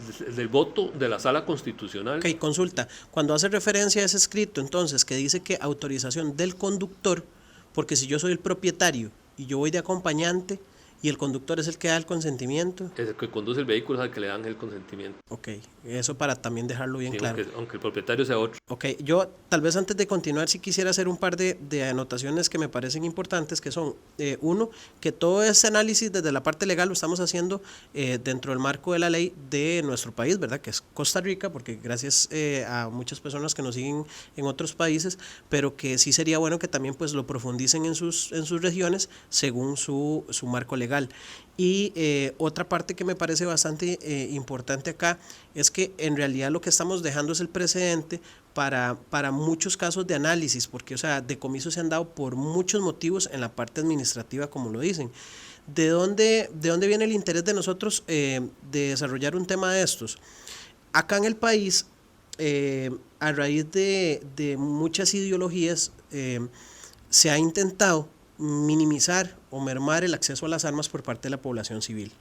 Speaker 1: voto de la Sala Constitucional.
Speaker 2: Ok, consulta. Cuando hace referencia a ese escrito, entonces, que dice que autorización del conductor, porque si yo soy el propietario y yo voy de acompañante y el conductor es el que da el consentimiento.
Speaker 1: El que conduce el vehículo es al que le dan el consentimiento.
Speaker 2: Ok, eso para también dejarlo bien claro.
Speaker 1: Aunque el propietario sea otro.
Speaker 2: Ok, yo tal vez antes de continuar sí quisiera hacer un par de anotaciones que me parecen importantes, que son, uno, que todo ese análisis desde la parte legal lo estamos haciendo dentro del marco de la ley de nuestro país, ¿verdad? Que es Costa Rica, porque gracias a muchas personas que nos siguen en otros países, pero que sí sería bueno que también pues lo profundicen en sus regiones según su marco legal. Y otra parte que me parece bastante importante acá es que en realidad lo que estamos dejando es el precedente para muchos casos de análisis, porque o sea, decomisos se han dado por muchos motivos en la parte administrativa, como lo dicen. ¿De dónde viene el interés de nosotros de desarrollar un tema de estos? Acá en el país, a raíz de muchas ideologías, se ha intentado minimizar o mermar el acceso a las armas por parte de la población civil,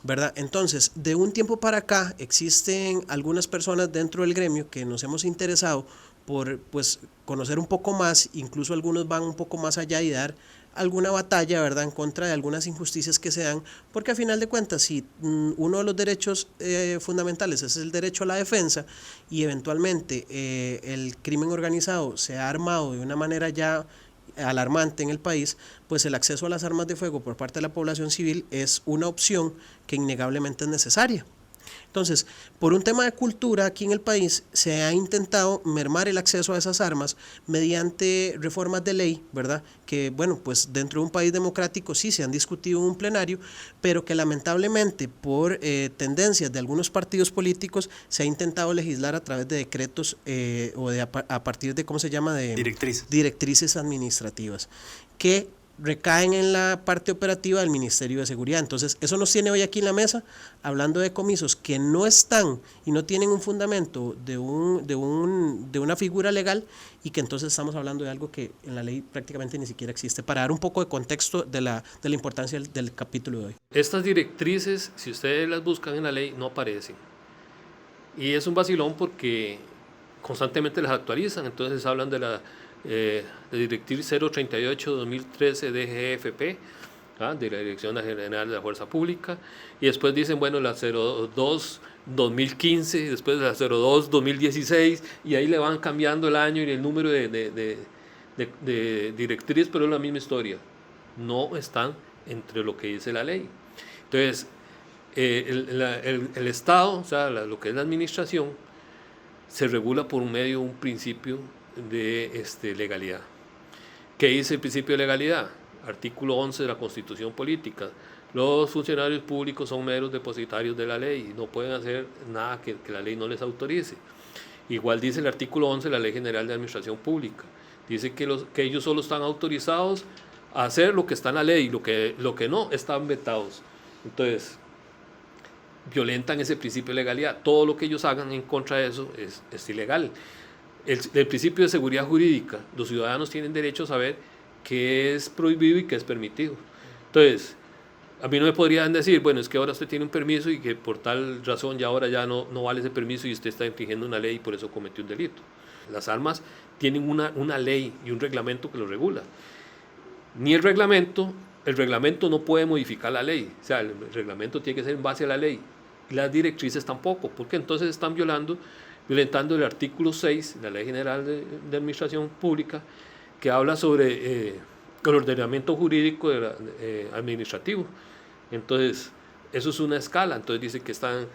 Speaker 2: ¿verdad? Entonces, de un tiempo para acá existen algunas personas dentro del gremio que nos hemos interesado por pues conocer un poco más, incluso algunos van un poco más allá y dar alguna batalla, ¿verdad?, en contra de algunas injusticias que se dan, porque a final de cuentas, si uno de los derechos fundamentales es el derecho a la defensa y eventualmente el crimen organizado se ha armado de una manera ya alarmante en el país, pues el acceso a las armas de fuego por parte de la población civil es una opción que innegablemente es necesaria. Entonces, por un tema de cultura aquí en el país se ha intentado mermar el acceso a esas armas mediante reformas de ley, ¿verdad? Que, bueno, pues dentro de un país democrático sí se han discutido en un plenario, pero que lamentablemente por tendencias de algunos partidos políticos se ha intentado legislar a través de decretos o de a partir de, ¿cómo se llama? De directrices administrativas, que recaen en la parte operativa del Ministerio de Seguridad. Entonces, eso nos tiene hoy aquí en la mesa, hablando de decomisos que no están y no tienen un fundamento de una figura legal, y que entonces estamos hablando de algo que en la ley prácticamente ni siquiera existe, para dar un poco de contexto de la importancia del capítulo de hoy.
Speaker 1: Estas directrices, si ustedes las buscan en la ley, no aparecen. Y es un vacilón porque constantemente las actualizan. Entonces hablan de la directriz 038-2013 DGFP, de la Dirección General de la Fuerza Pública, y después dicen, bueno, la 02-2015, después la 02-2016, y ahí le van cambiando el año y el número de directrices, pero es la misma historia. No están entre lo que dice la ley. Entonces, el Estado, o sea, lo que es la administración, se regula por medio de un principio de legalidad. ¿Qué dice el principio de legalidad? Artículo 11 de la Constitución Política. Los funcionarios públicos son meros depositarios de la ley y no pueden hacer nada que la ley no les autorice. Igual dice el artículo 11 de la Ley General de Administración Pública. Dice que ellos solo están autorizados a hacer lo que está en la ley, lo que no, están vetados. Entonces, violentan ese principio de legalidad. Todo lo que ellos hagan en contra de eso es ilegal. El principio de seguridad jurídica, los ciudadanos tienen derecho a saber qué es prohibido y qué es permitido. Entonces, a mí no me podrían decir, bueno, es que ahora usted tiene un permiso y que por tal razón ya ahora ya no vale ese permiso y usted está infringiendo una ley y por eso cometió un delito. Las armas tienen una ley y un reglamento que lo regula. Ni el reglamento no puede modificar la ley, o sea, el reglamento tiene que ser en base a la ley. Las directrices tampoco, porque entonces están violentando el artículo 6 de la Ley General de Administración Pública, que habla sobre el ordenamiento jurídico administrativo. Entonces, eso es una escala. Entonces dice que están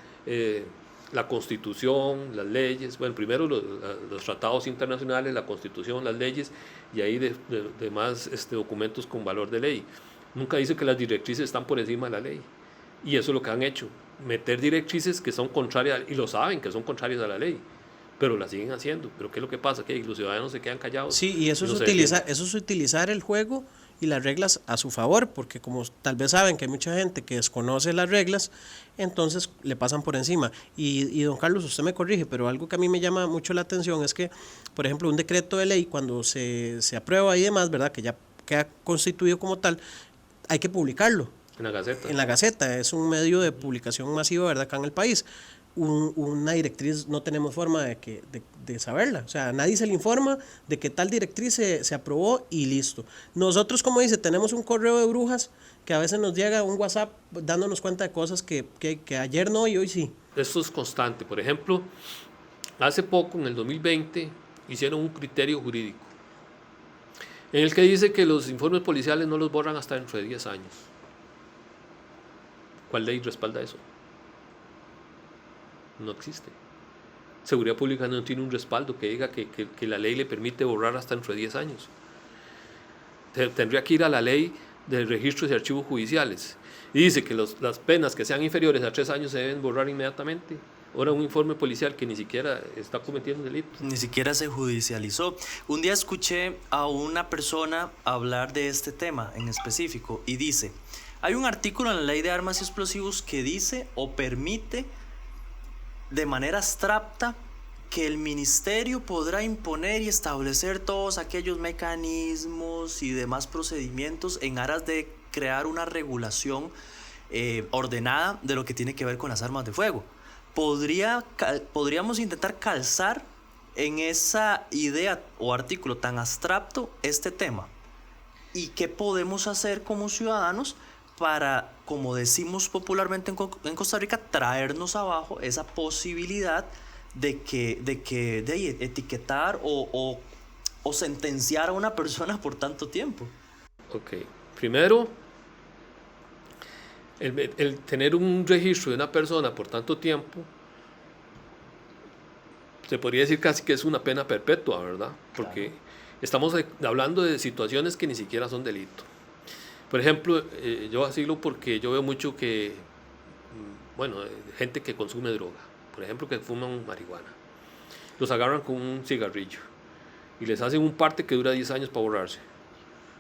Speaker 1: la Constitución, las leyes, bueno, primero los tratados internacionales, la Constitución, las leyes, y ahí demás documentos con valor de ley. Nunca dice que las directrices están por encima de la ley. Y eso es lo que han hecho, meter directrices que son contrarias, y lo saben que son contrarias a la ley, pero la siguen haciendo. Pero ¿qué es lo que pasa? Que los ciudadanos se quedan callados.
Speaker 2: Sí, y eso es utilizar el juego y las reglas a su favor, porque como tal vez saben que hay mucha gente que desconoce las reglas, entonces le pasan por encima. Y don Carlos, usted me corrige, pero algo que a mí me llama mucho la atención es que, por ejemplo, un decreto de ley, cuando se aprueba y demás, ¿verdad?, que ya queda constituido como tal, hay que publicarlo.
Speaker 1: En la Gaceta.
Speaker 2: En la Gaceta, es un medio de publicación masivo, ¿verdad?, acá en el país. Una directriz no tenemos forma de saberla, o sea, nadie se le informa de que tal directriz se aprobó y listo. Nosotros, como dice, tenemos un correo de brujas que a veces nos llega un WhatsApp dándonos cuenta de cosas que ayer no y hoy sí.
Speaker 1: Esto es constante. Por ejemplo, hace poco, en el 2020, hicieron un criterio jurídico en el que dice que los informes policiales no los borran hasta dentro de 10 años. ¿Cuál ley respalda eso? No existe. Seguridad Pública no tiene un respaldo que diga que la ley le permite borrar hasta dentro de 10 años. Tendría que ir a la ley de registros y archivos judiciales. Y dice que las penas que sean inferiores a 3 años se deben borrar inmediatamente. Ahora un informe policial que ni siquiera está cometiendo delitos.
Speaker 3: Ni siquiera se judicializó. Un día escuché a una persona hablar de este tema en específico y dice, hay un artículo en la Ley de Armas y Explosivos que dice o permite de manera abstracta que el ministerio podrá imponer y establecer todos aquellos mecanismos y demás procedimientos en aras de crear una regulación ordenada de lo que tiene que ver con las armas de fuego. Podríamos intentar calzar en esa idea o artículo tan abstracto este tema. y qué podemos hacer como ciudadanos para, como decimos popularmente en Costa Rica, traernos abajo esa posibilidad de etiquetar o sentenciar a una persona por tanto tiempo.
Speaker 1: Ok, primero, el tener un registro de una persona por tanto tiempo, se podría decir casi que es una pena perpetua, ¿verdad? Porque estamos hablando de situaciones que ni siquiera son delito. Por ejemplo, yo asilo porque yo veo mucho que, bueno, gente que consume droga, por ejemplo, que fuman marihuana, los agarran con un cigarrillo y les hacen un parte que dura 10 años para borrarse.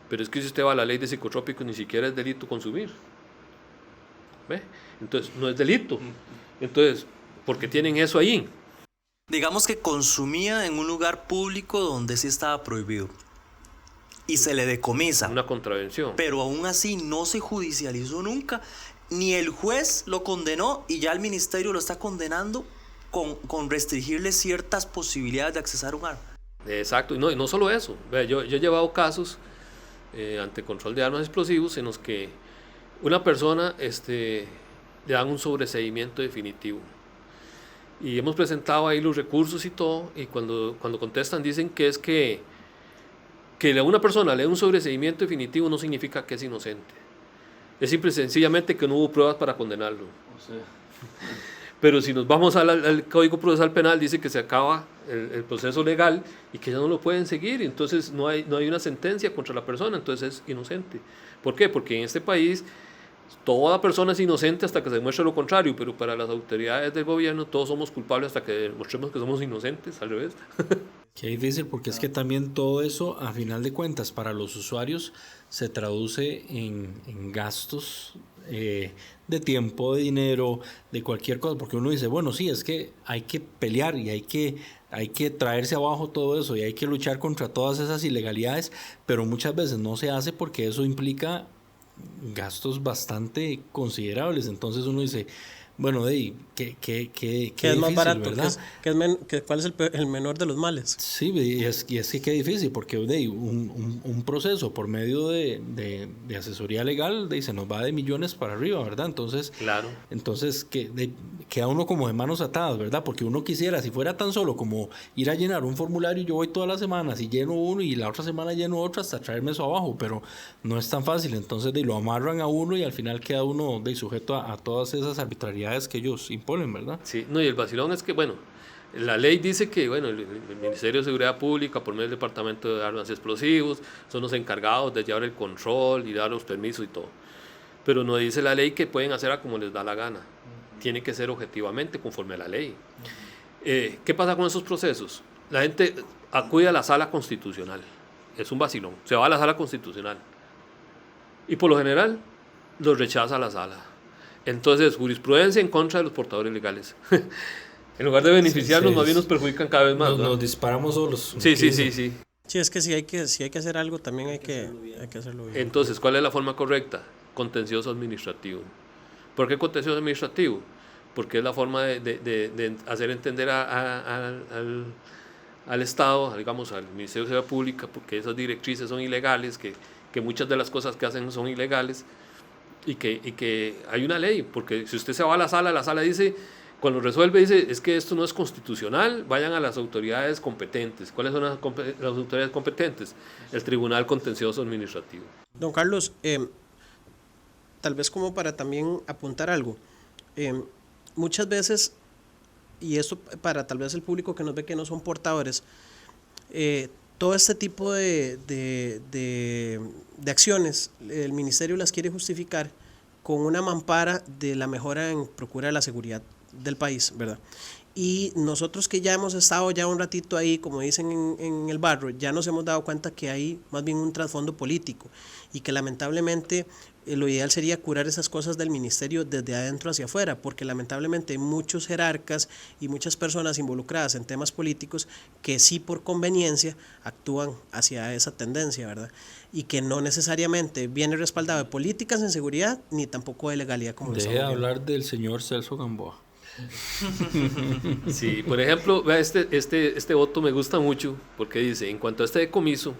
Speaker 1: Pero es que si usted va a la ley de psicotrópicos, ni siquiera es delito consumir. ¿Ve? Entonces, no es delito. Entonces, ¿por qué tienen eso ahí?
Speaker 3: Digamos que consumía en un lugar público donde sí estaba prohibido y se le decomisa.
Speaker 1: Una contravención.
Speaker 3: Pero aún así no se judicializó nunca, ni el juez lo condenó y ya el ministerio lo está condenando con restringirle ciertas posibilidades de accesar un arma.
Speaker 1: Exacto, y no solo eso. Yo he llevado casos ante control de armas explosivos en los que una persona le dan un sobreseimiento definitivo. Y hemos presentado ahí los recursos y todo, y cuando contestan dicen que es que a una persona le dé un sobreseimiento definitivo no significa que es inocente. Es simple y sencillamente que no hubo pruebas para condenarlo. Pero si nos vamos al Código Procesal Penal, dice que se acaba el proceso legal y que ya no lo pueden seguir, entonces no hay una sentencia contra la persona, entonces es inocente. ¿Por qué? Porque en este país toda persona es inocente hasta que se demuestre lo contrario, pero para las autoridades del gobierno todos somos culpables hasta que demostremos que somos inocentes, al revés.
Speaker 4: Qué difícil, porque es que también todo eso, a final de cuentas, para los usuarios se traduce en gastos de tiempo, de dinero, de cualquier cosa, porque uno dice, bueno, sí, es que hay que pelear y hay que traerse abajo todo eso y hay que luchar contra todas esas ilegalidades, pero muchas veces no se hace porque eso implica gastos bastante considerables. Entonces uno dice, bueno, ¿qué
Speaker 2: es más barato?
Speaker 4: ¿Verdad?
Speaker 2: ¿Cuál es el menor de los males?
Speaker 4: Sí, y es que qué difícil, porque un proceso por medio de asesoría legal se nos va de millones para arriba, ¿verdad? Entonces,
Speaker 1: claro.
Speaker 4: Entonces queda uno como de manos atadas, ¿verdad? Porque uno quisiera, si fuera tan solo como ir a llenar un formulario, yo voy todas las semanas y lleno uno y la otra semana lleno otro hasta traerme eso abajo, pero no es tan fácil. Entonces lo amarran a uno y al final queda uno sujeto a todas esas arbitrariedades que ellos imponen, ¿verdad?
Speaker 1: Sí, no, y el vacilón es que, bueno, la ley dice que, bueno, el Ministerio de Seguridad Pública, por medio del Departamento de Armas y Explosivos, son los encargados de llevar el control y dar los permisos y todo. Pero no dice la ley que pueden hacer como les da la gana. Tiene que ser objetivamente conforme a la ley. ¿Qué pasa con esos procesos? La gente acude a la sala constitucional. Es un vacilón. Se va a la sala constitucional. Y por lo general, los rechaza la sala. Entonces, jurisprudencia en contra de los portadores legales. En lugar de beneficiarnos, más bien nos perjudican cada vez más.
Speaker 4: Nos disparamos solos.
Speaker 1: Sí.
Speaker 2: Sí, es que si hay que hacer algo, también hay que hacerlo bien.
Speaker 1: Entonces, ¿cuál es la forma correcta? Contencioso administrativo. ¿Por qué contencioso administrativo? Porque es la forma de hacer entender al Estado, digamos, al Ministerio de Seguridad Pública, porque esas directrices son ilegales, que muchas de las cosas que hacen son ilegales, y que hay una ley, porque si usted se va a la sala dice, cuando resuelve dice, es que esto no es constitucional, vayan a las autoridades competentes. ¿Cuáles son las autoridades competentes? El Tribunal Contencioso Administrativo.
Speaker 2: Don Carlos, tal vez como para también apuntar algo, muchas veces, y esto para tal vez el público que nos ve que no son portadores, todo este tipo de acciones, el ministerio las quiere justificar con una mampara de la mejora en procura de la seguridad del país, ¿verdad? Y nosotros que ya hemos estado ya un ratito ahí, como dicen en el barrio, ya nos hemos dado cuenta que hay más bien un trasfondo político y que lamentablemente lo ideal sería curar esas cosas del ministerio desde adentro hacia afuera, porque lamentablemente hay muchos jerarcas y muchas personas involucradas en temas políticos que sí por conveniencia actúan hacia esa tendencia, ¿verdad? Y que no necesariamente viene respaldado de políticas en seguridad ni tampoco de legalidad como
Speaker 4: Deje de hablar del señor Celso Gamboa.
Speaker 1: Sí, por ejemplo, este voto me gusta mucho porque dice, en cuanto a este decomiso,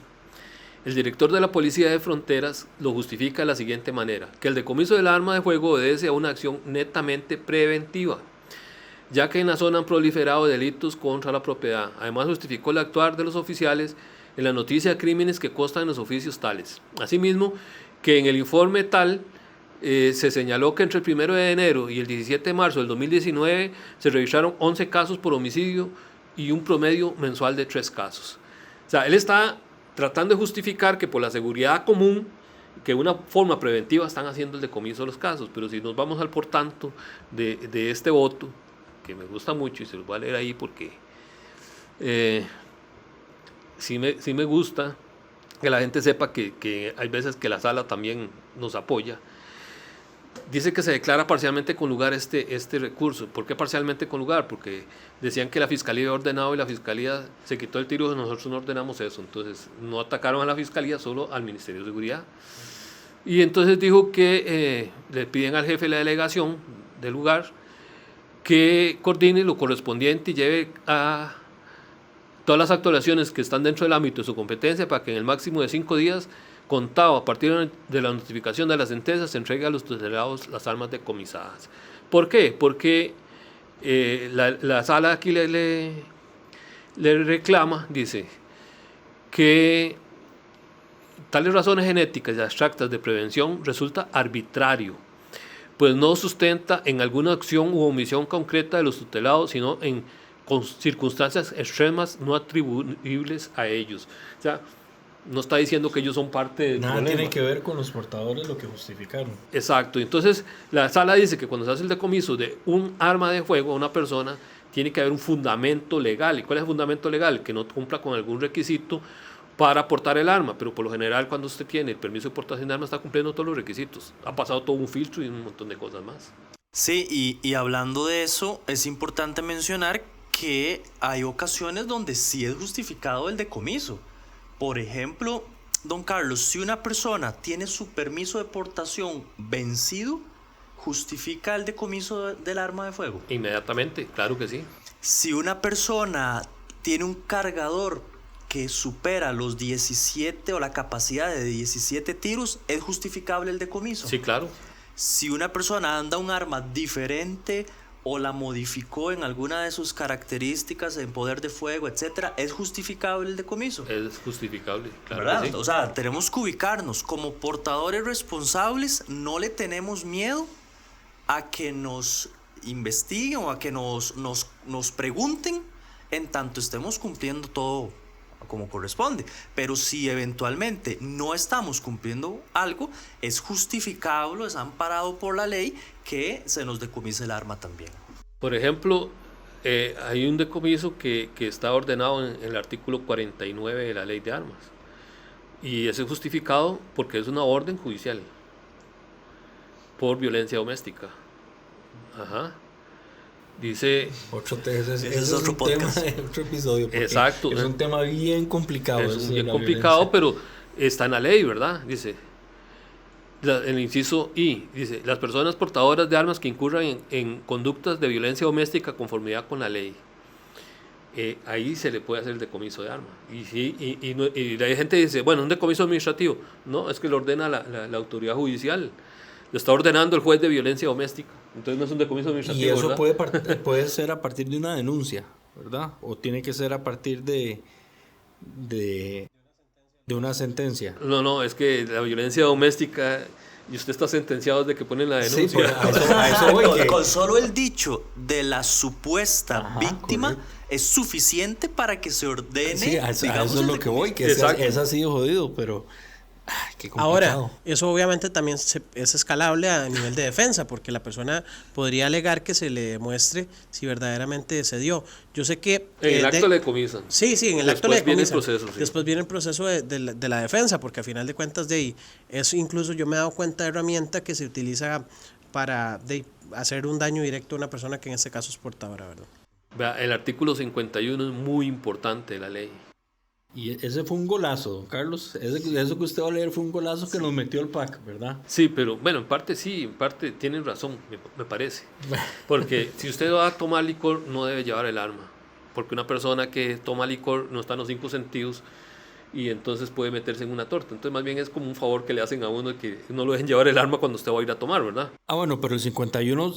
Speaker 1: el director de la Policía de Fronteras lo justifica de la siguiente manera: que el decomiso del arma de fuego obedece a una acción netamente preventiva, ya que en la zona han proliferado delitos contra la propiedad. Además, justificó el actuar de los oficiales en la noticia de crímenes que constan en los oficios tales. Asimismo, que en el informe tal se señaló que entre el 1 de enero y el 17 de marzo del 2019 se revisaron 11 casos por homicidio y un promedio mensual de 3 casos. O sea, él está tratando de justificar que por la seguridad común, que de una forma preventiva están haciendo el decomiso de los casos. Pero si nos vamos al por tanto de este voto, que me gusta mucho y se los voy a leer ahí porque sí me gusta que la gente sepa que hay veces que la sala también nos apoya. Dice que se declara parcialmente con lugar este recurso. ¿Por qué parcialmente con lugar? Porque decían que la Fiscalía había ordenado y la Fiscalía se quitó el tiro, nosotros no ordenamos eso. Entonces no atacaron a la Fiscalía, solo al Ministerio de Seguridad. Y entonces dijo que le piden al jefe de la delegación del lugar que coordine lo correspondiente y lleve a todas las actuaciones que están dentro del ámbito de su competencia para que en el máximo de 5 días, contado a partir de la notificación de la sentencia, se entregue a los tutelados las armas decomisadas. ¿Por qué? Porque la sala aquí le reclama, dice, que tales razones genéticas y abstractas de prevención resulta arbitrario, pues no sustenta en alguna acción u omisión concreta de los tutelados, sino en circunstancias extremas no atribuibles a ellos. O sea, no está diciendo que ellos son parte del
Speaker 4: Nada
Speaker 1: problema.
Speaker 4: tiene que ver con los portadores lo que justificaron.
Speaker 1: Exacto. Entonces, la sala dice que cuando se hace el decomiso de un arma de fuego a una persona, tiene que haber un fundamento legal. ¿Y cuál es el fundamento legal? Que no cumpla con algún requisito para portar el arma, pero por lo general cuando usted tiene el permiso de portación de armas está cumpliendo todos los requisitos. Ha pasado todo un filtro y un montón de cosas más.
Speaker 3: Sí, y hablando de eso, es importante mencionar que hay ocasiones donde sí es justificado el decomiso. Por ejemplo, don Carlos, si una persona tiene su permiso de portación vencido, ¿justifica el decomiso del arma de fuego?
Speaker 1: Inmediatamente, claro que sí.
Speaker 3: Si una persona tiene un cargador que supera los 17 o la capacidad de 17 tiros, ¿es justificable el decomiso?
Speaker 1: Sí, claro.
Speaker 3: Si una persona anda un arma diferente o la modificó en alguna de sus características, en poder de fuego, etcétera, ¿es justificable el decomiso?
Speaker 1: Es justificable, claro.
Speaker 3: ¿Verdad?
Speaker 1: Que sí.
Speaker 3: O sea, tenemos que ubicarnos como portadores responsables, no le tenemos miedo a que nos investiguen o a que nos pregunten en tanto estemos cumpliendo todo como corresponde. Pero si eventualmente no estamos cumpliendo algo, es justificable, es amparado por la ley que se nos decomise el arma también.
Speaker 1: Por ejemplo, hay un decomiso que está ordenado en el artículo 49 de la Ley de Armas. Y ese es justificado porque es una orden judicial por violencia doméstica. Ajá. Dice...
Speaker 3: Ese es otro podcast.
Speaker 4: Otro episodio.
Speaker 1: Exacto.
Speaker 4: Es un tema bien complicado.
Speaker 1: Es bien complicado, pero está en la ley, ¿verdad? Dice, el inciso I, dice, las personas portadoras de armas que incurran en conductas de violencia doméstica conformidad con la ley. Ahí se le puede hacer el decomiso de arma. Y la gente dice, bueno, un decomiso administrativo. No, es que lo ordena la autoridad judicial. Lo está ordenando el juez de violencia doméstica. Entonces no es un decomiso administrativo.
Speaker 4: Y eso
Speaker 1: ¿verdad?
Speaker 4: puede ser a partir de una denuncia, ¿verdad? O tiene que ser a partir de una sentencia.
Speaker 1: No, es que la violencia doméstica, y usted está sentenciado desde que ponen la denuncia.
Speaker 4: Sí, a eso voy.
Speaker 3: Con solo el dicho de la supuesta víctima, correcto, es suficiente para que se ordene.
Speaker 4: Sí, a eso es lo que voy, que es así jodido, pero... qué complicado.
Speaker 2: Ahora, eso obviamente también es escalable a nivel de defensa, porque la persona podría alegar que se le demuestre si verdaderamente se dio. Yo sé que...
Speaker 1: En el acto le decomisan.
Speaker 2: Sí, en el acto le decomisan.
Speaker 1: Después viene el proceso. Sí.
Speaker 2: Después viene el proceso de la defensa, porque a final de cuentas de ahí, eso incluso yo me he dado cuenta de herramienta que se utiliza para hacer un daño directo a una persona que en este caso es portadora, ¿verdad?
Speaker 1: El artículo 51 es muy importante de la ley.
Speaker 4: Y ese fue un golazo, don Carlos. Eso que usted va a leer fue un golazo que nos metió el PAC, ¿verdad?
Speaker 1: Sí, pero bueno, en parte sí, en parte tienen razón, me parece. Porque si usted va a tomar licor, no debe llevar el arma. Porque una persona que toma licor no está en los 5 sentidos y entonces puede meterse en una torta. Entonces más bien es como un favor que le hacen a uno, que no lo dejen llevar el arma cuando usted va a ir a tomar, ¿verdad?
Speaker 4: Bueno, pero el 51,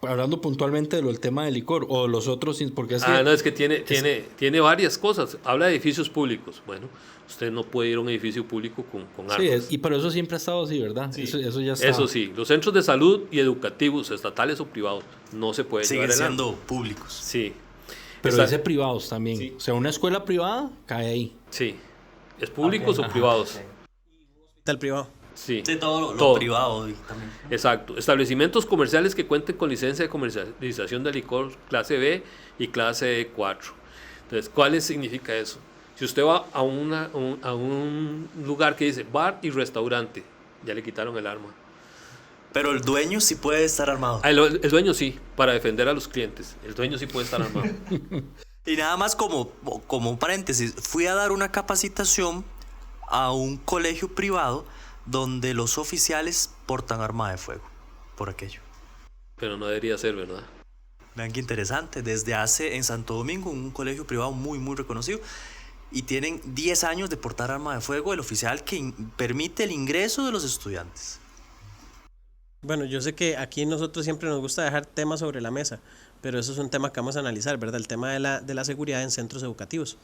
Speaker 4: hablando puntualmente del tema del licor, o los otros, porque es
Speaker 1: no, es que tiene varias cosas. Habla de edificios públicos. Bueno, usted no puede ir a un edificio público con armas.
Speaker 4: Sí, pero eso siempre ha estado así, ¿verdad?
Speaker 1: Sí.
Speaker 4: Eso ya está.
Speaker 1: Eso sí, los centros de salud y educativos, estatales o privados, no se puede llevar el arma.
Speaker 3: Siguen siendo públicos.
Speaker 1: Sí.
Speaker 4: Pero dice privados también.
Speaker 1: Sí.
Speaker 4: O sea, una escuela privada cae ahí.
Speaker 1: Sí. ¿Es públicos o privados?
Speaker 2: Del privado.
Speaker 1: Sí.
Speaker 3: De todo lo privado también.
Speaker 1: Exacto. Establecimientos comerciales que cuenten con licencia de comercialización de licor clase B y clase E4. Entonces, ¿cuál significa eso? Si usted va a un lugar que dice bar y restaurante, ya le quitaron el arma.
Speaker 3: Pero el dueño sí puede estar armado.
Speaker 1: El dueño sí, para defender a los clientes. El dueño sí puede estar armado.
Speaker 3: Y nada más como un paréntesis, fui a dar una capacitación a un colegio privado donde los oficiales portan arma de fuego por aquello.
Speaker 1: Pero no debería ser, ¿verdad?
Speaker 3: Vean qué interesante, desde hace en Santo Domingo, un colegio privado muy muy reconocido, y tienen 10 años de portar arma de fuego el oficial que permite el ingreso de los estudiantes.
Speaker 2: Bueno, yo sé que aquí nosotros siempre nos gusta dejar temas sobre la mesa, pero eso es un tema que vamos a analizar, ¿verdad? El tema de la seguridad en centros educativos,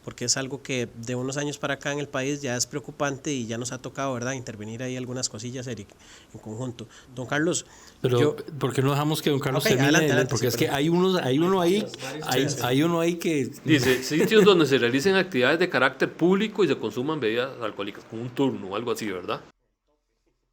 Speaker 2: porque es algo que de unos años para acá en el país ya es preocupante y ya nos ha tocado, ¿verdad?, intervenir ahí algunas cosillas, Eric, en conjunto. Don Carlos,
Speaker 4: pero ¿por qué no dejamos que don Carlos termine? Adelante, porque sí, es que hay uno ahí que
Speaker 1: dice sitios donde se realicen actividades de carácter público y se consuman bebidas alcohólicas, como un turno o algo así, ¿verdad?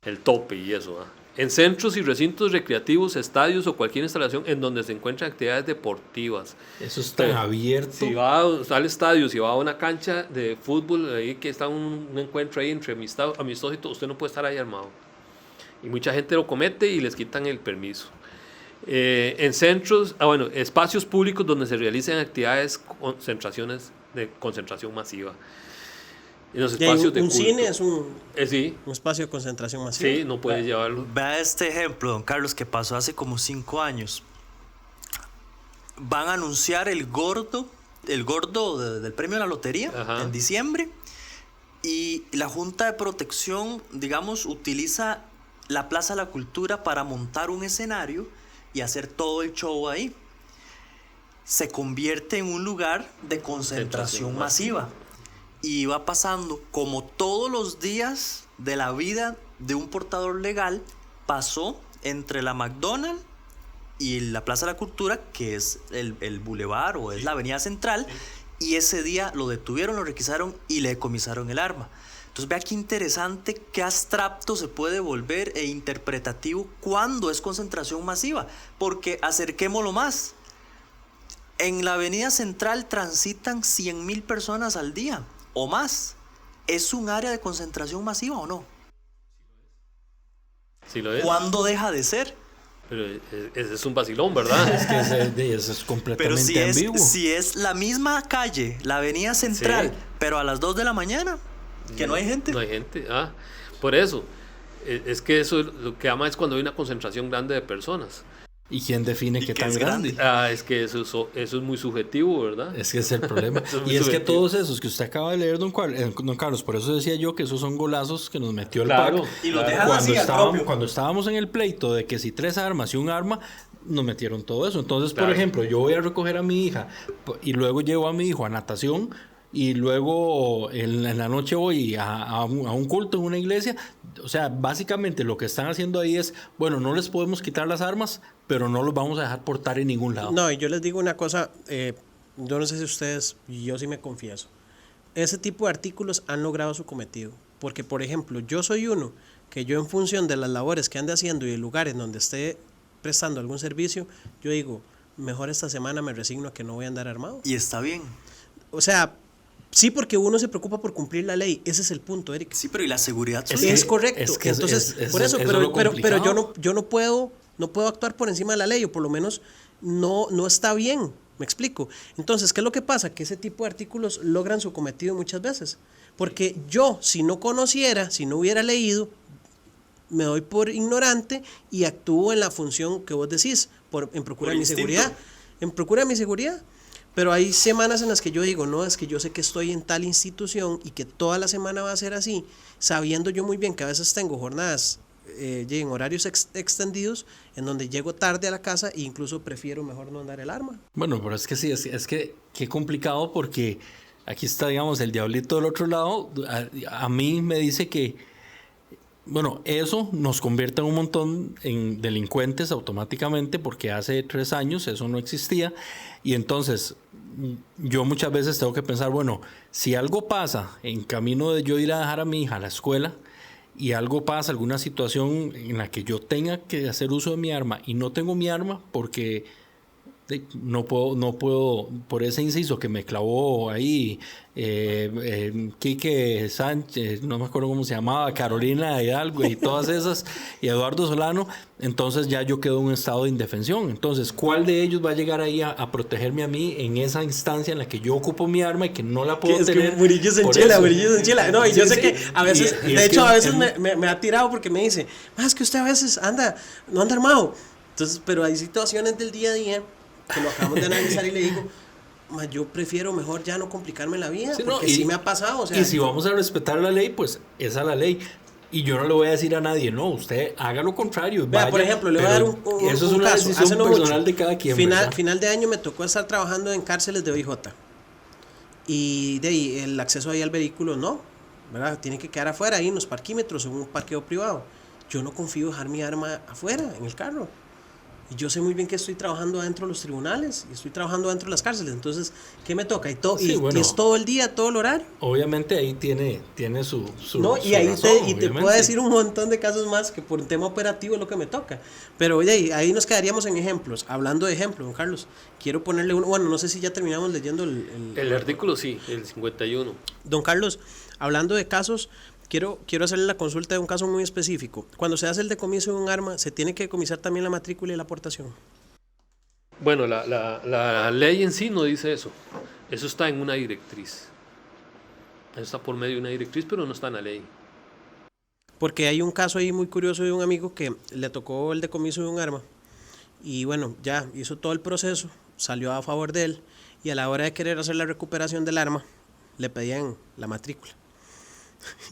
Speaker 1: El tope y eso, ¿ah? En centros y recintos recreativos, estadios o cualquier instalación en donde se encuentran actividades deportivas.
Speaker 4: Eso es tan abierto.
Speaker 1: Si va al estadio, si va a una cancha de fútbol, ahí que está un encuentro ahí entre amistosos y todo, usted no puede estar ahí armado. Y mucha gente lo comete y les quitan el permiso. En centros, espacios públicos donde se realicen actividades, concentraciones de concentración masiva. En los espacios de culto.
Speaker 2: Cine es un espacio de concentración masiva.
Speaker 1: Sí, no puede llevarlo.
Speaker 3: Vea este ejemplo, don Carlos, que pasó hace como 5 años. Van a anunciar el gordo del premio a la lotería. Ajá. En diciembre, y la Junta de Protección, digamos, utiliza la Plaza de la Cultura para montar un escenario y hacer todo el show ahí. Se convierte en un lugar de concentración masiva. Y va pasando como todos los días de la vida de un portador legal. Pasó entre la McDonald's y la Plaza de la Cultura, que es el bulevar o es la avenida central, y ese día lo detuvieron, lo requisaron y le decomisaron el arma. Entonces vea qué interesante, qué abstracto se puede volver e interpretativo cuando es concentración masiva, porque acerquémoslo más. En la avenida central transitan 100,000 personas al día o más. ¿Es un área de concentración masiva o no?
Speaker 1: Sí lo es.
Speaker 3: ¿Cuándo deja de ser?
Speaker 1: Pero ese es un vacilón, ¿verdad?
Speaker 4: Es que eso es completamente ambiguo.
Speaker 3: Si es la misma calle, la avenida central, sí, pero a las 2 de la mañana, que no hay gente.
Speaker 1: No hay gente, por eso. Es que eso lo que ama es cuando hay una concentración grande de personas.
Speaker 4: ¿Y quién define qué tan grande?
Speaker 1: Es que eso es muy subjetivo, ¿verdad?
Speaker 4: Es que es el problema. Y es que todos esos que usted acaba de leer, don Carlos, por eso decía yo que esos son golazos que nos metió el PAC.
Speaker 3: Y los dejan así
Speaker 4: cuando estábamos en el pleito de que si 3 armas y un arma, nos metieron todo eso. Entonces, por ejemplo, yo voy a recoger a mi hija y luego llevo a mi hijo a natación, y luego en la noche voy a un culto en una iglesia. O sea, básicamente lo que están haciendo ahí es, bueno, no les podemos quitar las armas, pero no los vamos a dejar portar en ningún lado.
Speaker 2: No, y yo les digo una cosa, yo no sé si ustedes, yo sí me confieso, ese tipo de artículos han logrado su cometido. Porque, por ejemplo, yo soy uno que yo, en función de las labores que ande haciendo y de lugares donde esté prestando algún servicio, yo digo, mejor esta semana me resigno a que no voy a andar armado.
Speaker 3: Y está bien.
Speaker 2: O sea, sí, porque uno se preocupa por cumplir la ley. Ese es el punto, Eric.
Speaker 3: Sí, pero ¿y la seguridad?
Speaker 2: Es correcto. Entonces, por eso, pero yo no puedo actuar por encima de la ley, o por lo menos no está bien. ¿Me explico? Entonces, ¿qué es lo que pasa? Que ese tipo de artículos logran su cometido muchas veces. Porque yo, si no conociera, si no hubiera leído, me doy por ignorante y actúo en la función que vos decís, en procura de mi seguridad. En procura de mi seguridad. Pero hay semanas en las que yo digo, no, es que yo sé que estoy en tal institución y que toda la semana va a ser así, sabiendo yo muy bien que a veces tengo jornadas en horarios extendidos en donde llego tarde a la casa e incluso prefiero mejor no andar el arma.
Speaker 4: Bueno, pero es que sí, es que qué complicado porque aquí está, digamos, el diablito del otro lado. A mí me dice que, bueno, eso nos convierte en un montón en delincuentes automáticamente porque hace 3 años eso no existía y entonces yo muchas veces tengo que pensar, bueno, si algo pasa en camino de yo ir a dejar a mi hija a la escuela y algo pasa, alguna situación en la que yo tenga que hacer uso de mi arma y no tengo mi arma porque no puedo, por ese inciso que me clavó ahí Quique Sánchez, no me acuerdo cómo se llamaba, Carolina Hidalgo y todas esas, y Eduardo Solano, entonces ya yo quedo en un estado de indefensión. Entonces, ¿cuál de ellos va a llegar ahí a protegerme a mí en esa instancia en la que yo ocupo mi arma y que no la puedo tener?
Speaker 2: Es que Murillo en chela. No, y sí, yo sé que a veces, de hecho, a veces me ha tirado porque me dice, es que usted a veces no anda armado. Entonces, pero hay situaciones del día a día que lo acabamos de analizar y le digo, yo prefiero mejor ya no complicarme la vida, porque sí me ha pasado. O sea,
Speaker 4: y si vamos a respetar la ley, pues esa es la ley. Y yo no le voy a decir a nadie, no, usted haga lo contrario.
Speaker 2: Vea, por ejemplo, le voy a dar un
Speaker 4: eso es una
Speaker 2: caso.
Speaker 4: decisión personal de cada quien.
Speaker 2: Final de año me tocó estar trabajando en cárceles de OIJ. Y de ahí, el acceso ahí al vehículo no, ¿verdad? Tiene que quedar afuera, ahí en los parquímetros, en un parqueo privado. Yo no confío en dejar mi arma afuera, en el carro. Y yo sé muy bien que estoy trabajando adentro de los tribunales y estoy trabajando dentro de las cárceles. Entonces, ¿qué me toca? Y es todo el día, todo el horario.
Speaker 4: Obviamente ahí tiene su
Speaker 2: no, y
Speaker 4: su
Speaker 2: ahí
Speaker 4: razón,
Speaker 2: te puedo decir un montón de casos más que por un tema operativo es lo que me toca. Pero oye, ahí nos quedaríamos en ejemplos. Hablando de ejemplos, don Carlos, quiero ponerle uno. Bueno, no sé si ya terminamos leyendo
Speaker 1: el artículo, sí, el 51.
Speaker 2: Don Carlos, hablando de casos, quiero hacerle la consulta de un caso muy específico. Cuando se hace el decomiso de un arma, ¿se tiene que decomisar también la matrícula y la aportación?
Speaker 1: Bueno, la ley en sí no dice eso. Eso está en una directriz. Eso está por medio de una directriz, pero no está en la ley.
Speaker 2: Porque hay un caso ahí muy curioso de un amigo que le tocó el decomiso de un arma. Y bueno, ya hizo todo el proceso, salió a favor de él. Y a la hora de querer hacer la recuperación del arma, le pedían la matrícula.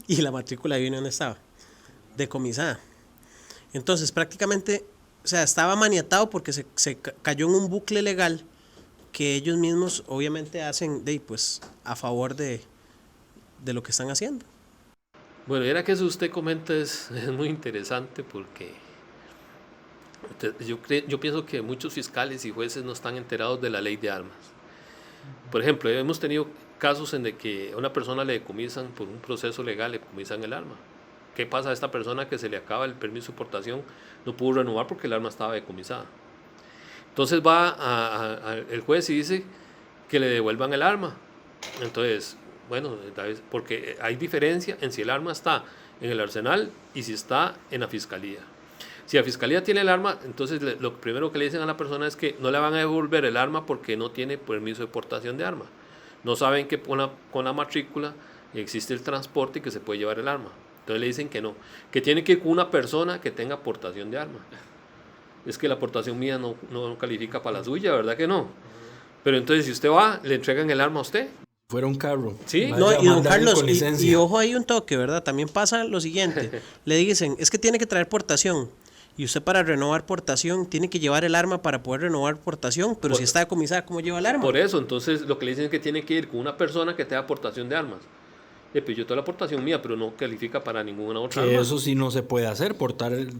Speaker 2: Y la matrícula ahí donde estaba, decomisada. Entonces prácticamente, o sea, estaba maniatado porque se cayó en un bucle legal que ellos mismos obviamente hacen pues a favor de lo que están haciendo.
Speaker 1: Bueno, era que eso usted comenta es muy interesante porque yo pienso que muchos fiscales y jueces no están enterados de la ley de armas. Por ejemplo, hemos tenido casos en de que a una persona le decomisan por un proceso legal, le decomisan el arma. ¿Qué pasa a esta persona que se le acaba el permiso de portación? No pudo renovar porque el arma estaba decomisada. Entonces va el juez y dice que le devuelvan el arma. Entonces, bueno, porque hay diferencia en si el arma está en el arsenal y si está en la fiscalía. Si la fiscalía tiene el arma, entonces lo primero que le dicen a la persona es que no le van a devolver el arma porque no tiene permiso de portación de arma. No saben que con la matrícula existe el transporte y que se puede llevar el arma. Entonces le dicen que no, que tiene que ir con una persona que tenga portación de arma. Es que la portación mía no califica para la suya, ¿verdad que no? Pero entonces si usted va, le entregan el arma a usted.
Speaker 4: Fuera un carro.
Speaker 1: Sí.
Speaker 2: No, y don Carlos, y ojo ahí un toque, ¿verdad? También pasa lo siguiente. Le dicen, es que tiene que traer portación. Y usted para renovar portación tiene que llevar el arma para poder renovar portación, pero si está decomisada, ¿cómo lleva el arma?
Speaker 1: Por eso, entonces lo que le dicen es que tiene que ir con una persona que tenga portación de armas. Pues yo tengo la portación mía, pero no califica para ninguna otra arma.
Speaker 4: Eso sí no se puede hacer,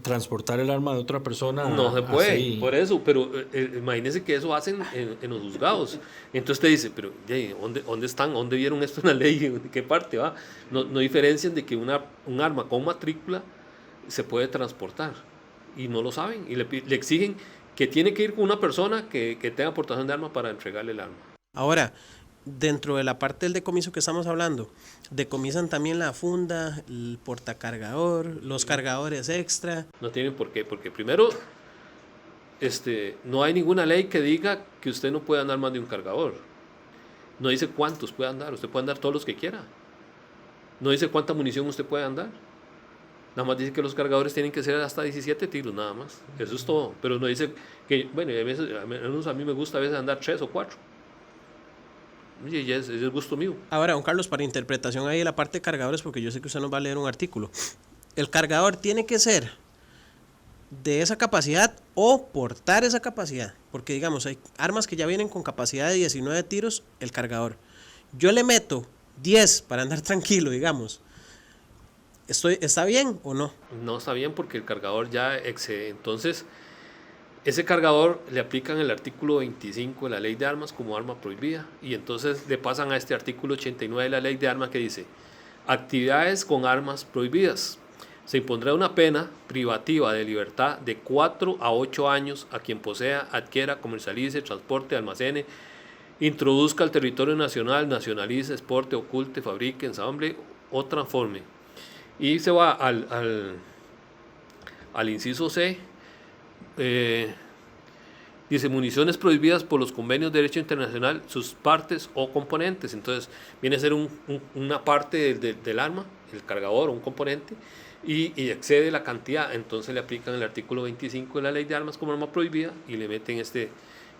Speaker 4: transportar el arma de otra persona.
Speaker 1: No se puede,
Speaker 4: así.
Speaker 1: Por eso, pero imagínense que eso hacen en los juzgados. Entonces te dice, pero ¿dónde están? ¿Dónde vieron esto en la ley? ¿De qué parte va? No diferencian de que un arma con matrícula se puede transportar. Y no lo saben. Y le exigen que tiene que ir con una persona que tenga portación de arma para entregarle el arma.
Speaker 2: Ahora, dentro de la parte del decomiso que estamos hablando, decomisan también la funda, el portacargador, los cargadores extra.
Speaker 1: No tienen por qué, porque primero no hay ninguna ley que diga que usted no puede andar más de un cargador. No dice cuántos puede andar, usted puede andar todos los que quiera. No dice cuánta munición usted puede andar. Nada más dice que los cargadores tienen que ser hasta 17 tiros, nada más. Eso es todo. Pero no dice que, bueno, a mí me gusta a veces andar 3 o 4. y ese es gusto mío.
Speaker 2: Ahora, don Carlos, para interpretación ahí de la parte de cargadores, porque yo sé que usted nos va a leer un artículo. El cargador tiene que ser de esa capacidad o portar esa capacidad. Porque, digamos, hay armas que ya vienen con capacidad de 19 tiros, el cargador. Yo le meto 10 para andar tranquilo, digamos. ¿Está bien o no?
Speaker 1: No está bien porque el cargador ya excede. Entonces, ese cargador le aplican el artículo 25 de la ley de armas como arma prohibida. Y entonces le pasan a este artículo 89 de la ley de armas que dice: actividades con armas prohibidas. Se impondrá una pena privativa de libertad de 4 a 8 años a quien posea, adquiera, comercialice, transporte, almacene, introduzca al territorio nacional, nacionalice, exporte, oculte, fabrique, ensamble o transforme. Y se va al inciso C. Dice: municiones prohibidas por los convenios de derecho internacional, sus partes o componentes. Entonces viene a ser una parte del arma, el cargador o un componente, y excede la cantidad. Entonces le aplican el artículo 25 de la ley de armas como arma prohibida y le meten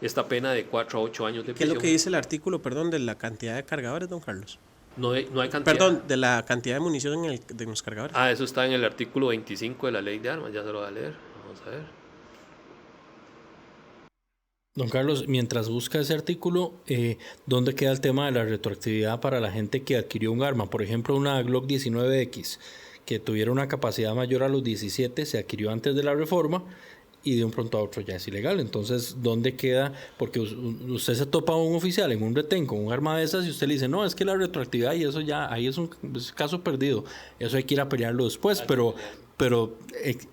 Speaker 1: esta pena de 4 a 8 años de
Speaker 2: ¿Qué es
Speaker 1: prisión.
Speaker 2: lo que dice el artículo, perdón, de la cantidad de cargadores, don Carlos?
Speaker 1: No hay cantidad.
Speaker 2: Perdón, de la cantidad de munición de los cargadores.
Speaker 1: Eso está en el artículo 25 de la ley de armas, ya se lo voy a leer. Vamos a ver.
Speaker 4: Don Carlos, mientras busca ese artículo, ¿dónde queda el tema de la retroactividad para la gente que adquirió un arma? Por ejemplo, una Glock 19X, que tuviera una capacidad mayor a los 17, se adquirió antes de la reforma y de un pronto a otro ya es ilegal. Entonces, ¿dónde queda? Porque usted se topa a un oficial en un retén con un arma de esas y usted le dice: no, es que la retroactividad, y eso ya, ahí es un caso perdido, eso hay que ir a pelearlo después, pero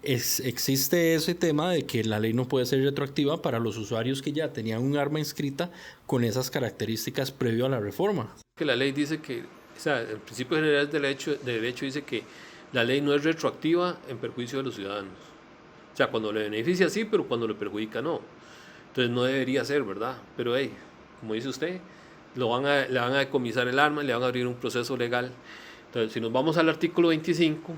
Speaker 4: existe ese tema de que la ley no puede ser retroactiva para los usuarios que ya tenían un arma inscrita con esas características previo a la reforma.
Speaker 1: Que la ley dice que, o sea, el principio general de derecho dice que la ley no es retroactiva en perjuicio de los ciudadanos. O sea, cuando le beneficia sí, pero cuando le perjudica no. Entonces no debería ser, ¿verdad? Pero como dice usted, le van a decomisar el arma, le van a abrir un proceso legal. Entonces, si nos vamos al artículo 25,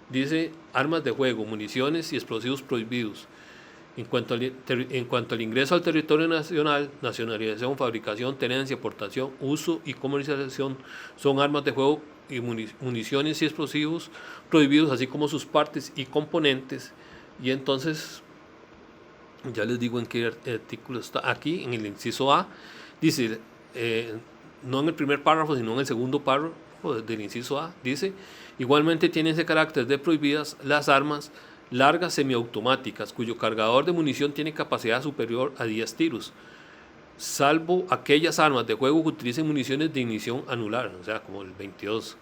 Speaker 1: dice: armas de juego, municiones y explosivos prohibidos. En cuanto al ingreso al territorio nacional, nacionalización, fabricación, tenencia, aportación, uso y comercialización, son armas de juego y municiones y explosivos prohibidos, así como sus partes y componentes. Y entonces, ya les digo en qué artículo está. Aquí, en el inciso A, dice, no en el primer párrafo, sino en el segundo párrafo del inciso A, dice: igualmente tienen ese carácter de prohibidas las armas largas semiautomáticas cuyo cargador de munición tiene capacidad superior a 10 tiros, salvo aquellas armas de juego que utilicen municiones de ignición anular, o sea, como el 22.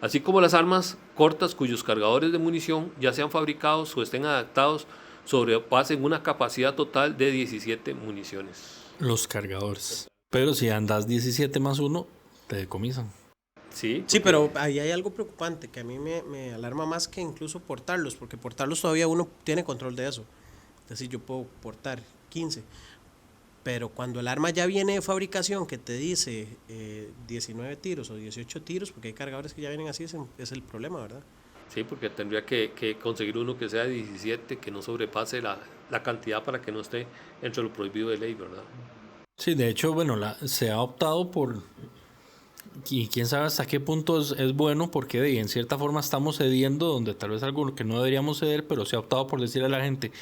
Speaker 1: Así como las armas cortas cuyos cargadores de munición ya sean fabricados o estén adaptados sobrepasen una capacidad total de 17 municiones.
Speaker 4: Los cargadores. Pero si andas 17 más 1, te decomisan.
Speaker 1: Sí,
Speaker 2: pero ahí hay algo preocupante que a mí me alarma más que incluso portarlos, porque portarlos todavía uno tiene control de eso. Es decir, yo puedo portar 15, pero cuando el arma ya viene de fabricación que te dice 19 tiros o 18 tiros, porque hay cargadores que ya vienen así, es el problema, ¿verdad?
Speaker 1: Sí, porque tendría que conseguir uno que sea 17, que no sobrepase la cantidad para que no esté entre lo prohibido de ley, ¿verdad?
Speaker 4: Sí, de hecho, bueno, se ha optado por, y quién sabe hasta qué punto es bueno, porque en cierta forma estamos cediendo donde tal vez algo que no deberíamos ceder, pero se ha optado por decirle a la gente: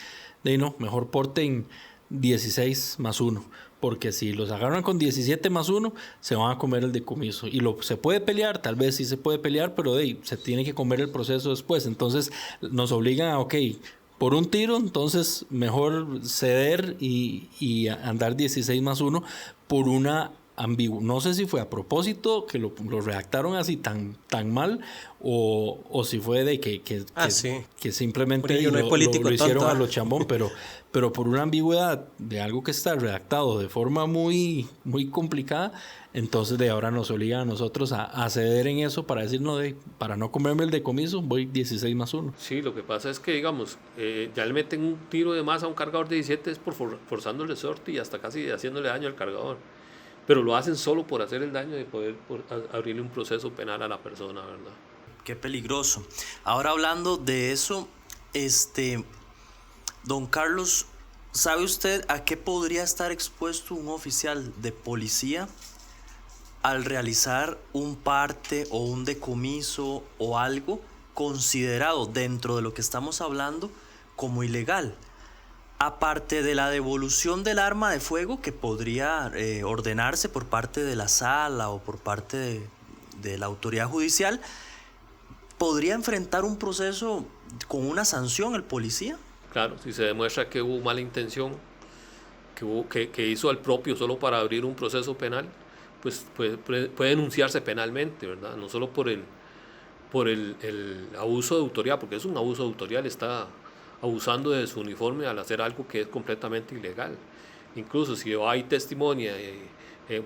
Speaker 4: no, mejor porten 16 más 1, porque si los agarran con 17 más 1 se van a comer el decomiso, y se puede pelear, tal vez sí se puede pelear, pero se tiene que comer el proceso después. Entonces nos obligan a, por un tiro, entonces mejor ceder y andar 16 más 1 por una ambiguo. No sé si fue a propósito que lo redactaron así tan mal, o si fue de que simplemente lo hicieron a lo chambón, pero por una ambigüedad de algo que está redactado de forma muy, muy complicada. Entonces de ahora nos obliga a nosotros a ceder en eso para decir: no, para no comerme el decomiso voy 16 más 1.
Speaker 1: Sí, lo que pasa es que, digamos, ya le meten un tiro de más a un cargador de 17 es por forzando el resorte y hasta casi haciéndole daño al cargador. Pero lo hacen solo por hacer el daño de poder abrirle un proceso penal a la persona, ¿verdad?
Speaker 3: Qué peligroso. Ahora, hablando de eso, don Carlos, ¿sabe usted a qué podría estar expuesto un oficial de policía al realizar un parte o un decomiso o algo considerado dentro de lo que estamos hablando como ilegal. Aparte de la devolución del arma de fuego que podría ordenarse por parte de la sala o por parte de la autoridad judicial, ¿podría enfrentar un proceso con una sanción el policía?
Speaker 1: Claro, si se demuestra que hubo mala intención, que hizo al propio solo para abrir un proceso penal, pues puede denunciarse penalmente, ¿verdad? No solo por el abuso de autoridad, porque es un abuso de autoridad, está abusando de su uniforme al hacer algo que es completamente ilegal. Incluso si hay testimonia,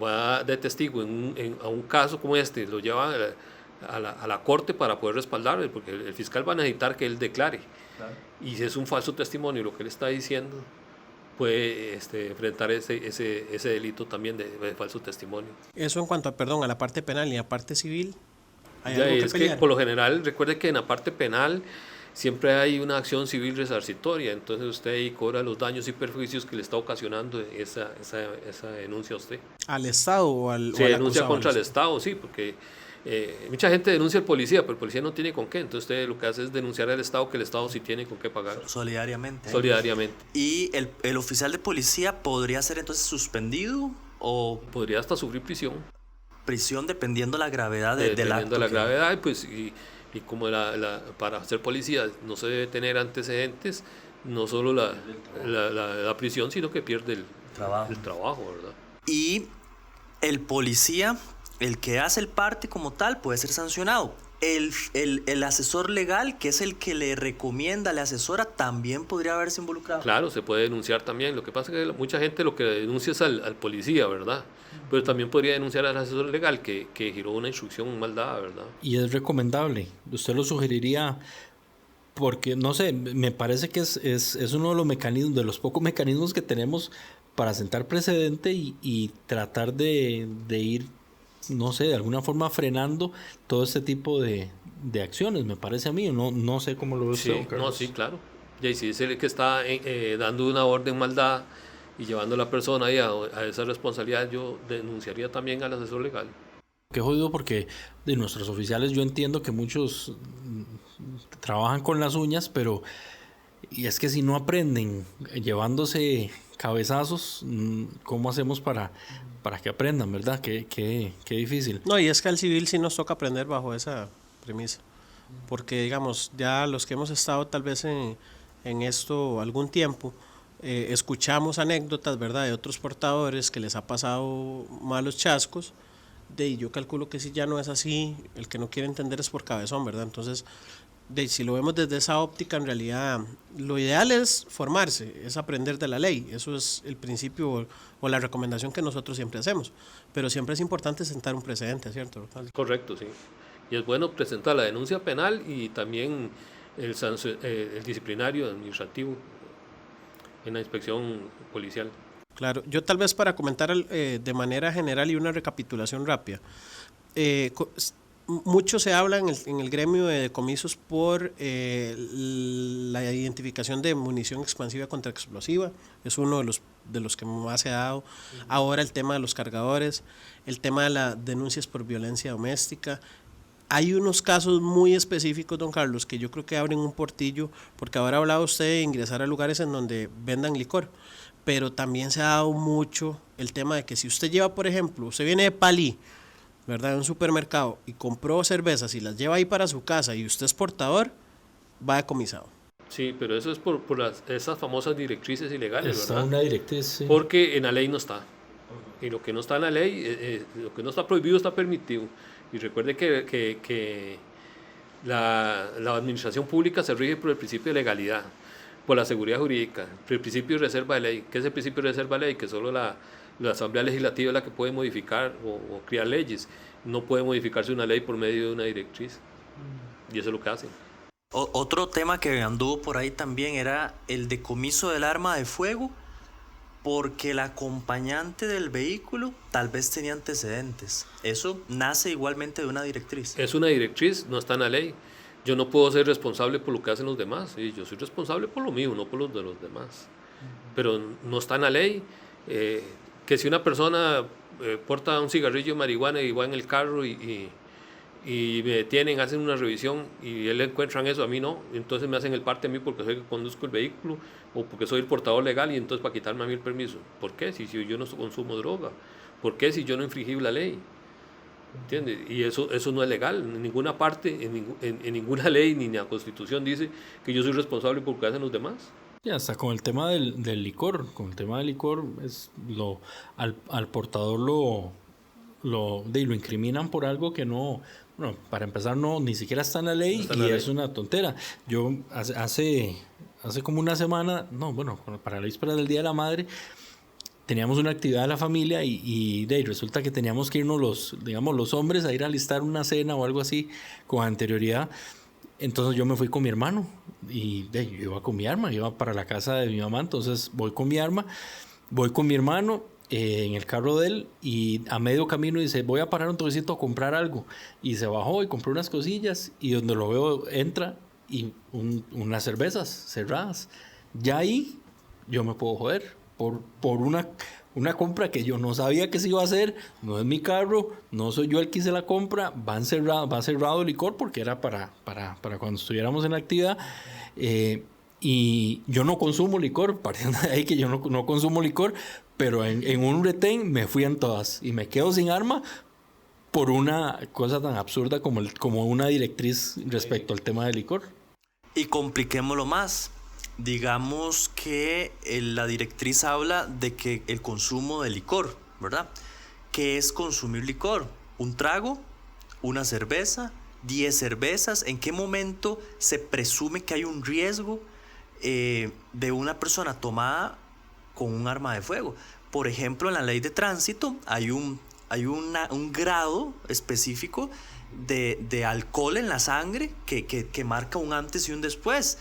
Speaker 1: va de testigo a un caso como este, lo lleva a la corte para poder respaldar, porque el fiscal va a necesitar que él declare. Claro. Y si es un falso testimonio lo que él está diciendo, puede enfrentar ese delito también de falso testimonio.
Speaker 2: Eso en cuanto a la parte penal y la parte civil.
Speaker 1: ¿Hay algo que pelear? Que por lo general, recuerde que en la parte penal siempre hay una acción civil resarcitoria, entonces usted ahí cobra los daños y perjuicios que le está ocasionando esa denuncia a usted.
Speaker 2: ¿Al Estado o al
Speaker 1: Se denuncia contra el Estado, sí, porque mucha gente denuncia al policía, pero el policía no tiene con qué, entonces usted lo que hace es denunciar al Estado, que el Estado sí tiene con qué pagar.
Speaker 3: Solidariamente.
Speaker 1: Solidariamente.
Speaker 3: ¿Y el oficial de policía podría ser entonces suspendido o...?
Speaker 1: Podría hasta sufrir prisión.
Speaker 3: Prisión dependiendo la gravedad del acto.
Speaker 1: Dependiendo la gravedad, pues, y como para ser policía no se debe tener antecedentes, no solo la prisión, sino que pierde el trabajo, ¿verdad?
Speaker 3: Y el policía, el que hace el parte como tal, puede ser sancionado. El asesor legal, que es el que le recomienda, le asesora, también podría haberse involucrado.
Speaker 1: Claro, se puede denunciar también. Lo que pasa es que mucha gente lo que denuncia es al policía, ¿verdad? Pero también podría denunciar al asesor legal que giró una instrucción mal dada, ¿verdad?
Speaker 4: Y es recomendable. ¿Usted lo sugeriría? Porque, no sé, me parece que es uno de los mecanismos, de los pocos mecanismos que tenemos para sentar precedente y tratar de ir, no sé, de alguna forma frenando todo este tipo de acciones, me parece a mí. No sé cómo lo ve usted.
Speaker 1: Sí, no, sí, claro. Y si es el que está dando una orden mal dada y llevando a la persona ahí a esa responsabilidad, yo denunciaría también al asesor legal.
Speaker 4: Qué jodido, porque de nuestros oficiales yo entiendo que muchos trabajan con las uñas, pero y es que si no aprenden llevándose cabezazos, ¿cómo hacemos para que aprendan, verdad? Qué difícil.
Speaker 2: No, y es que al civil sí nos toca aprender bajo esa premisa, porque digamos, ya los que hemos estado tal vez en esto algún tiempo, escuchamos anécdotas, ¿verdad?, de otros portadores que les ha pasado malos chascos, y yo calculo que si ya no es así, el que no quiere entender es por cabezón, ¿verdad? Entonces, si lo vemos desde esa óptica, en realidad lo ideal es formarse, es aprender de la ley, eso es el principio o la recomendación que nosotros siempre hacemos, pero siempre es importante sentar un precedente, ¿cierto?
Speaker 1: Correcto, sí. Y es bueno presentar la denuncia penal y también el disciplinario administrativo en la inspección policial.
Speaker 2: Claro, yo tal vez para comentar de manera general y una recapitulación rápida, mucho se habla en el gremio de decomisos por la identificación de munición expansiva contra explosiva, es uno de los que más se ha dado. Ahora el tema de los cargadores, el tema de las denuncias por violencia doméstica. Hay unos casos muy específicos, don Carlos, que yo creo que abren un portillo, porque ahora hablaba usted de ingresar a lugares en donde vendan licor, pero también se ha dado mucho el tema de que si usted lleva, por ejemplo, usted viene de Palí, ¿verdad?, de un supermercado y compró cervezas y las lleva ahí para su casa y usted es portador, va decomisado.
Speaker 1: Sí, pero eso es por esas famosas directrices ilegales,
Speaker 4: está,
Speaker 1: ¿verdad?
Speaker 4: Una directriz, sí.
Speaker 1: Porque en la ley no está. Y lo que no está en la ley, lo que no está prohibido está permitido. Y recuerde que la administración pública se rige por el principio de legalidad, por la seguridad jurídica, por el principio de reserva de ley. ¿Qué es el principio de reserva de ley? Que solo la Asamblea Legislativa es la que puede modificar o crear leyes. No puede modificarse una ley por medio de una directriz. Y eso es lo que hacen.
Speaker 3: Otro tema que anduvo por ahí también era el decomiso del arma de fuego, porque el acompañante del vehículo tal vez tenía antecedentes. Eso nace igualmente de una directriz.
Speaker 1: Es una directriz, no está en la ley. Yo no puedo ser responsable por lo que hacen los demás. ¿Sí? Yo soy responsable por lo mío, no por los de los demás. Pero no está en la ley. que si una persona porta un cigarrillo de marihuana y va en el carro y me detienen, hacen una revisión y él encuentran eso, a mí no, entonces me hacen el parte a mí porque soy el que conduzco el vehículo o porque soy el portador legal y entonces para quitarme a mí el permiso. ¿Por qué? Si yo no consumo droga. ¿Por qué? Si yo no infringí la ley. ¿Entiendes? Y eso no es legal. En ninguna parte, en ninguna ley ni en la Constitución dice que yo soy responsable por lo que hacen los demás.
Speaker 4: Y hasta con el tema del licor, es al portador lo incriminan por algo que no, bueno, para empezar ni siquiera está en la ley, no está en la ley. Es una tontera. Yo hace como una semana, para la víspera del Día de la Madre, teníamos una actividad de la familia y resulta que teníamos que irnos los hombres a ir a alistar una cena o algo así con anterioridad. Entonces yo me fui con mi hermano y yo iba con mi arma, iba para la casa de mi mamá, entonces voy con mi hermano en el carro de él y a medio camino dice, voy a parar un toquecito a comprar algo, y se bajó y compró unas cosillas y donde lo veo entra y unas cervezas cerradas. Ya ahí yo me puedo joder por una compra que yo no sabía que se iba a hacer, no es mi carro, no soy yo el que hice la compra, va cerrado el licor porque era para cuando estuviéramos en la actividad, y yo no consumo licor, partiendo de ahí que yo no consumo licor, pero en un retén me fui en todas y me quedo sin arma por una cosa tan absurda como una directriz respecto al tema del licor.
Speaker 3: Y compliquémoslo más. Digamos que la directriz habla de que el consumo de licor, ¿verdad? ¿Qué es consumir licor? ¿Un trago? ¿Una cerveza? ¿10 cervezas? ¿En qué momento se presume que hay un riesgo de una persona tomada con un arma de fuego? Por ejemplo, en la ley de tránsito hay un grado específico de alcohol en la sangre que marca un antes y un después.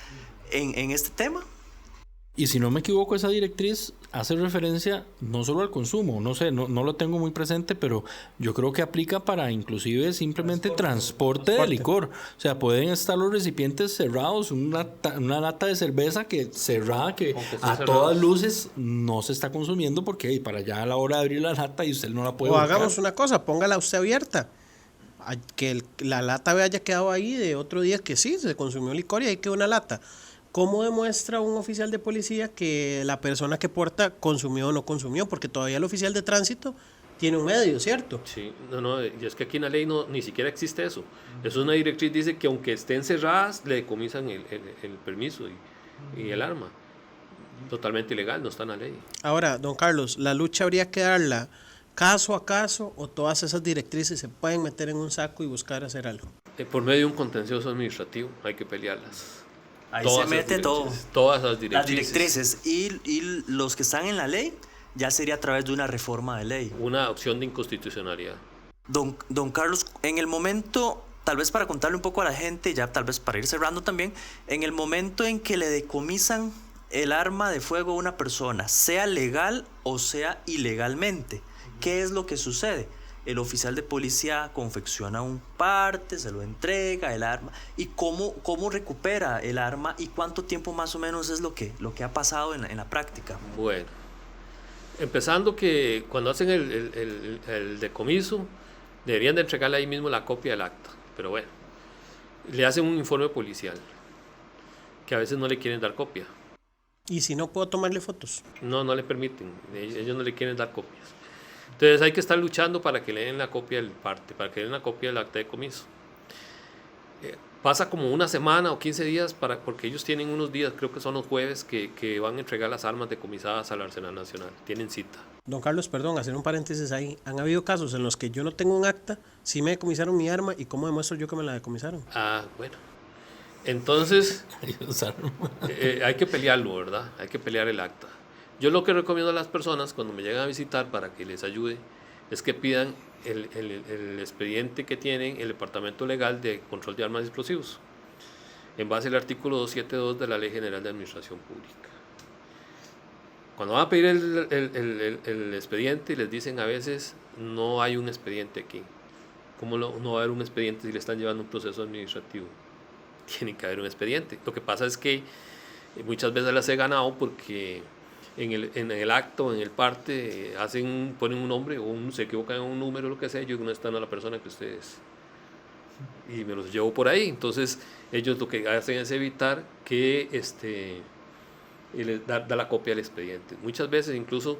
Speaker 3: En este tema.
Speaker 4: Y si no me equivoco, esa directriz hace referencia no solo al consumo, no sé, no lo tengo muy presente, pero yo creo que aplica para inclusive simplemente transporte de licor. O sea, pueden estar los recipientes cerrados, una lata de cerveza cerrada que a todas luces no se está consumiendo porque para allá a la hora de abrir la lata y usted no la puede
Speaker 2: O
Speaker 4: buscar.
Speaker 2: Hagamos una cosa, póngala usted abierta. Que la lata haya quedado ahí de otro día que sí, se consumió licor y ahí quedó una lata. ¿Cómo demuestra un oficial de policía que la persona que porta consumió o no consumió? Porque todavía el oficial de tránsito tiene un medio, ¿cierto?
Speaker 1: Sí, y es que aquí en la ley ni siquiera existe eso. Eso es una directriz, dice que aunque estén cerradas, le decomisan el permiso y el arma. Totalmente ilegal, no está en la ley.
Speaker 2: Ahora, don Carlos, ¿la lucha habría que darla caso a caso o todas esas directrices se pueden meter en un saco y buscar hacer algo?
Speaker 1: Por medio de un contencioso administrativo hay que pelearlas.
Speaker 3: Ahí se mete todo.
Speaker 1: Todas las directrices.
Speaker 3: Las directrices y los que están en la ley ya sería a través de una reforma de ley.
Speaker 1: Una opción de inconstitucionalidad.
Speaker 3: Don Carlos, en el momento, tal vez para contarle un poco a la gente, ya tal vez para ir cerrando también, en el momento en que le decomisan el arma de fuego a una persona, sea legal o sea ilegalmente, ¿qué es lo que sucede? El oficial de policía confecciona un parte, se lo entrega el arma. ¿Y cómo recupera el arma y cuánto tiempo más o menos es lo que ha pasado en la práctica?
Speaker 1: Bueno, empezando que cuando hacen el decomiso, deberían de entregarle ahí mismo la copia del acta. Pero bueno, le hacen un informe policial, que a veces no le quieren dar copia.
Speaker 2: ¿Y si no puedo tomarle fotos?
Speaker 1: No le permiten, ellos no le quieren dar copias. Entonces hay que estar luchando para que le den la copia del parte, para que le den la copia del acta de comiso. Pasa como una semana o 15 días porque ellos tienen unos días, creo que son los jueves, que van a entregar las armas decomisadas al Arsenal Nacional. Tienen cita.
Speaker 2: Don Carlos, perdón, hacer un paréntesis ahí. ¿Han habido casos en los que yo no tengo un acta, sí me decomisaron mi arma y cómo demuestro yo que me la decomisaron?
Speaker 1: Bueno. Entonces, hay que pelearlo, ¿verdad? Hay que pelear el acta. Yo lo que recomiendo a las personas cuando me llegan a visitar para que les ayude es que pidan el expediente que tienen el Departamento Legal de Control de Armas y Explosivos, en base al artículo 272 de la Ley General de Administración Pública. Cuando van a pedir el expediente, les dicen a veces, no hay un expediente aquí. ¿Cómo no va a haber un expediente si le están llevando un proceso administrativo? Tiene que haber un expediente. Lo que pasa es que muchas veces las he ganado porque en el acto, en el parte, ponen un nombre o se equivocan en un número, lo que sea, ellos no están a la persona que ustedes. Y me los llevo por ahí. Entonces, ellos lo que hacen es evitar que dar la copia del expediente. Muchas veces, incluso,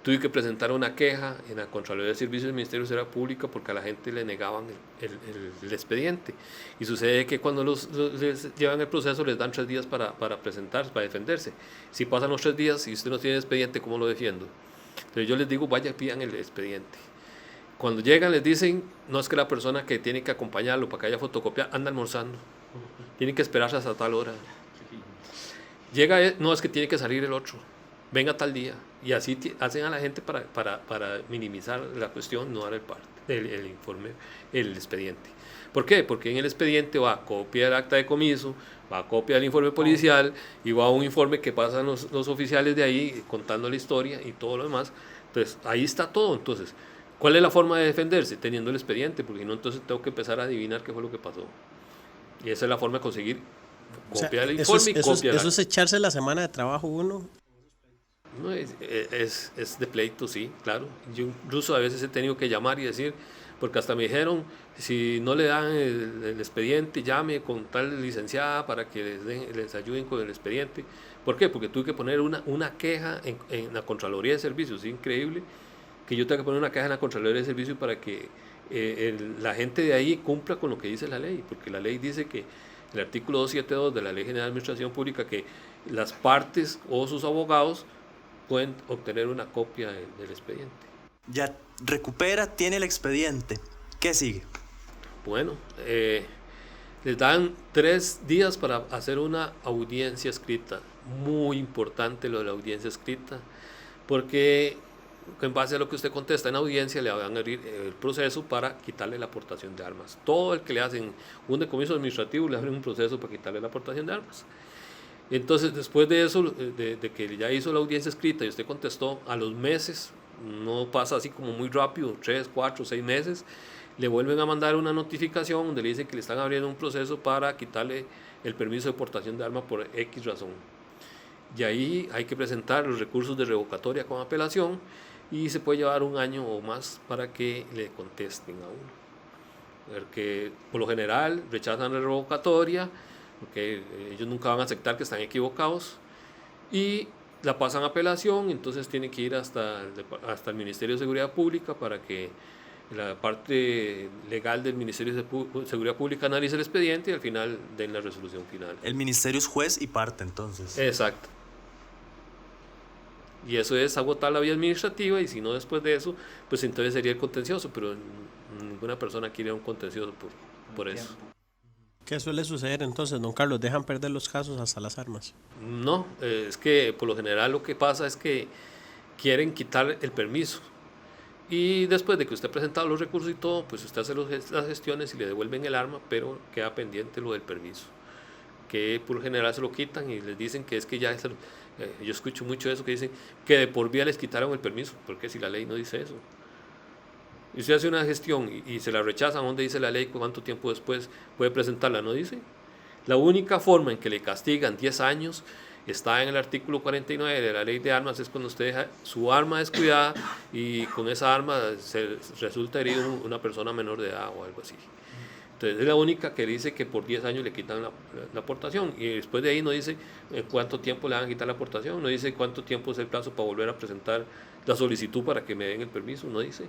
Speaker 1: tuve que presentar una queja en la Contraloría de Servicios del Ministerio de Seguridad Pública porque a la gente le negaban el expediente. Y sucede que cuando les llevan el proceso les dan 3 días para presentarse, para defenderse. Si pasan los 3 días y usted no tiene expediente, ¿cómo lo defiendo? Entonces yo les digo, vaya, pidan el expediente. Cuando llegan les dicen, no, es que la persona que tiene que acompañarlo para que haya fotocopia anda almorzando. Tiene que esperarse hasta tal hora. Llega, no, es que tiene que salir el otro. Venga tal día. Y así hacen a la gente para minimizar la cuestión, no dar el informe, el expediente. ¿Por qué? Porque en el expediente va copia del acta de comiso, va copia del informe policial y va un informe que pasan los oficiales de ahí contando la historia y todo lo demás. Entonces, ahí está todo. Entonces, ¿cuál es la forma de defenderse? Teniendo el expediente, porque si no, entonces tengo que empezar a adivinar qué fue lo que pasó. Y esa es la forma de conseguir copia del informe y copia del acta.
Speaker 2: Eso es echarse la semana de trabajo uno.
Speaker 1: No, es de pleito, sí, claro. Yo incluso a veces he tenido que llamar y decir, porque hasta me dijeron, si no le dan el expediente, llame con tal licenciada para que les ayuden con el expediente. ¿Por qué? Porque tuve que poner una queja en la Contraloría de Servicios. Es increíble que yo tenga que poner una queja en la Contraloría de Servicios para que la gente de ahí cumpla con lo que dice la ley, porque la ley dice que el artículo 272 de la Ley General de Administración Pública, que las partes o sus abogados pueden obtener una copia del expediente.
Speaker 3: Ya recupera, tiene el expediente. ¿Qué sigue?
Speaker 1: Bueno, les dan 3 días para hacer una audiencia escrita. Muy importante lo de la audiencia escrita, porque en base a lo que usted contesta en audiencia le van a abrir el proceso para quitarle la aportación de armas. Todo el que le hacen un decomiso administrativo le abren un proceso para quitarle la aportación de armas. Entonces, después de eso, de que ya hizo la audiencia escrita y usted contestó, a los meses, no pasa así como muy rápido, 3, 4, 6 meses, le vuelven a mandar una notificación donde le dicen que le están abriendo un proceso para quitarle el permiso de portación de armas por X razón. Y ahí hay que presentar los recursos de revocatoria con apelación y se puede llevar 1 año o más para que le contesten a uno. Porque por lo general rechazan la revocatoria, porque ellos nunca van a aceptar que están equivocados y la pasan a apelación, entonces tienen que ir hasta el Ministerio de Seguridad Pública para que la parte legal del Ministerio de Seguridad Pública analice el expediente y al final den la resolución final.
Speaker 3: El ministerio es juez y parte, entonces.
Speaker 1: Exacto. Y eso es agotar la vía administrativa y si no después de eso, pues entonces sería el contencioso, pero ninguna persona quiere un contencioso por eso.
Speaker 2: ¿Qué suele suceder entonces, don Carlos? ¿Dejan perder los casos hasta las armas?
Speaker 1: No, es que por lo general lo que pasa es que quieren quitar el permiso. Y después de que usted ha presentado los recursos y todo, pues usted hace las gestiones y le devuelven el arma, pero queda pendiente lo del permiso. Que por lo general se lo quitan y les dicen que es que ya... yo escucho mucho eso que dicen que de por vía les quitaron el permiso, porque si la ley no dice eso. Y usted hace una gestión y se la rechazan, ¿dónde dice la ley cuánto tiempo después puede presentarla? No dice. La única forma en que le castigan 10 años está en el artículo 49 de la ley de armas, es cuando usted deja su arma descuidada y con esa arma se resulta herido una persona menor de edad o algo así. Entonces es la única que dice que por 10 años le quitan la aportación y después de ahí no dice cuánto tiempo le van a quitar la aportación, no dice cuánto tiempo es el plazo para volver a presentar la solicitud para que me den el permiso, no dice.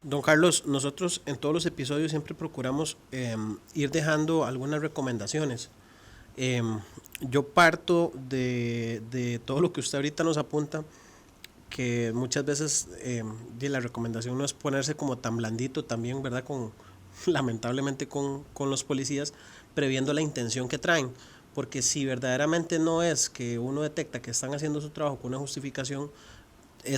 Speaker 2: Don Carlos, nosotros en todos los episodios siempre procuramos ir dejando algunas recomendaciones. Yo parto de todo lo que usted ahorita nos apunta, que muchas veces la recomendación no es ponerse como tan blandito también, ¿verdad? Lamentablemente con los policías, previendo la intención que traen, porque si verdaderamente no es que uno detecta que están haciendo su trabajo con una justificación,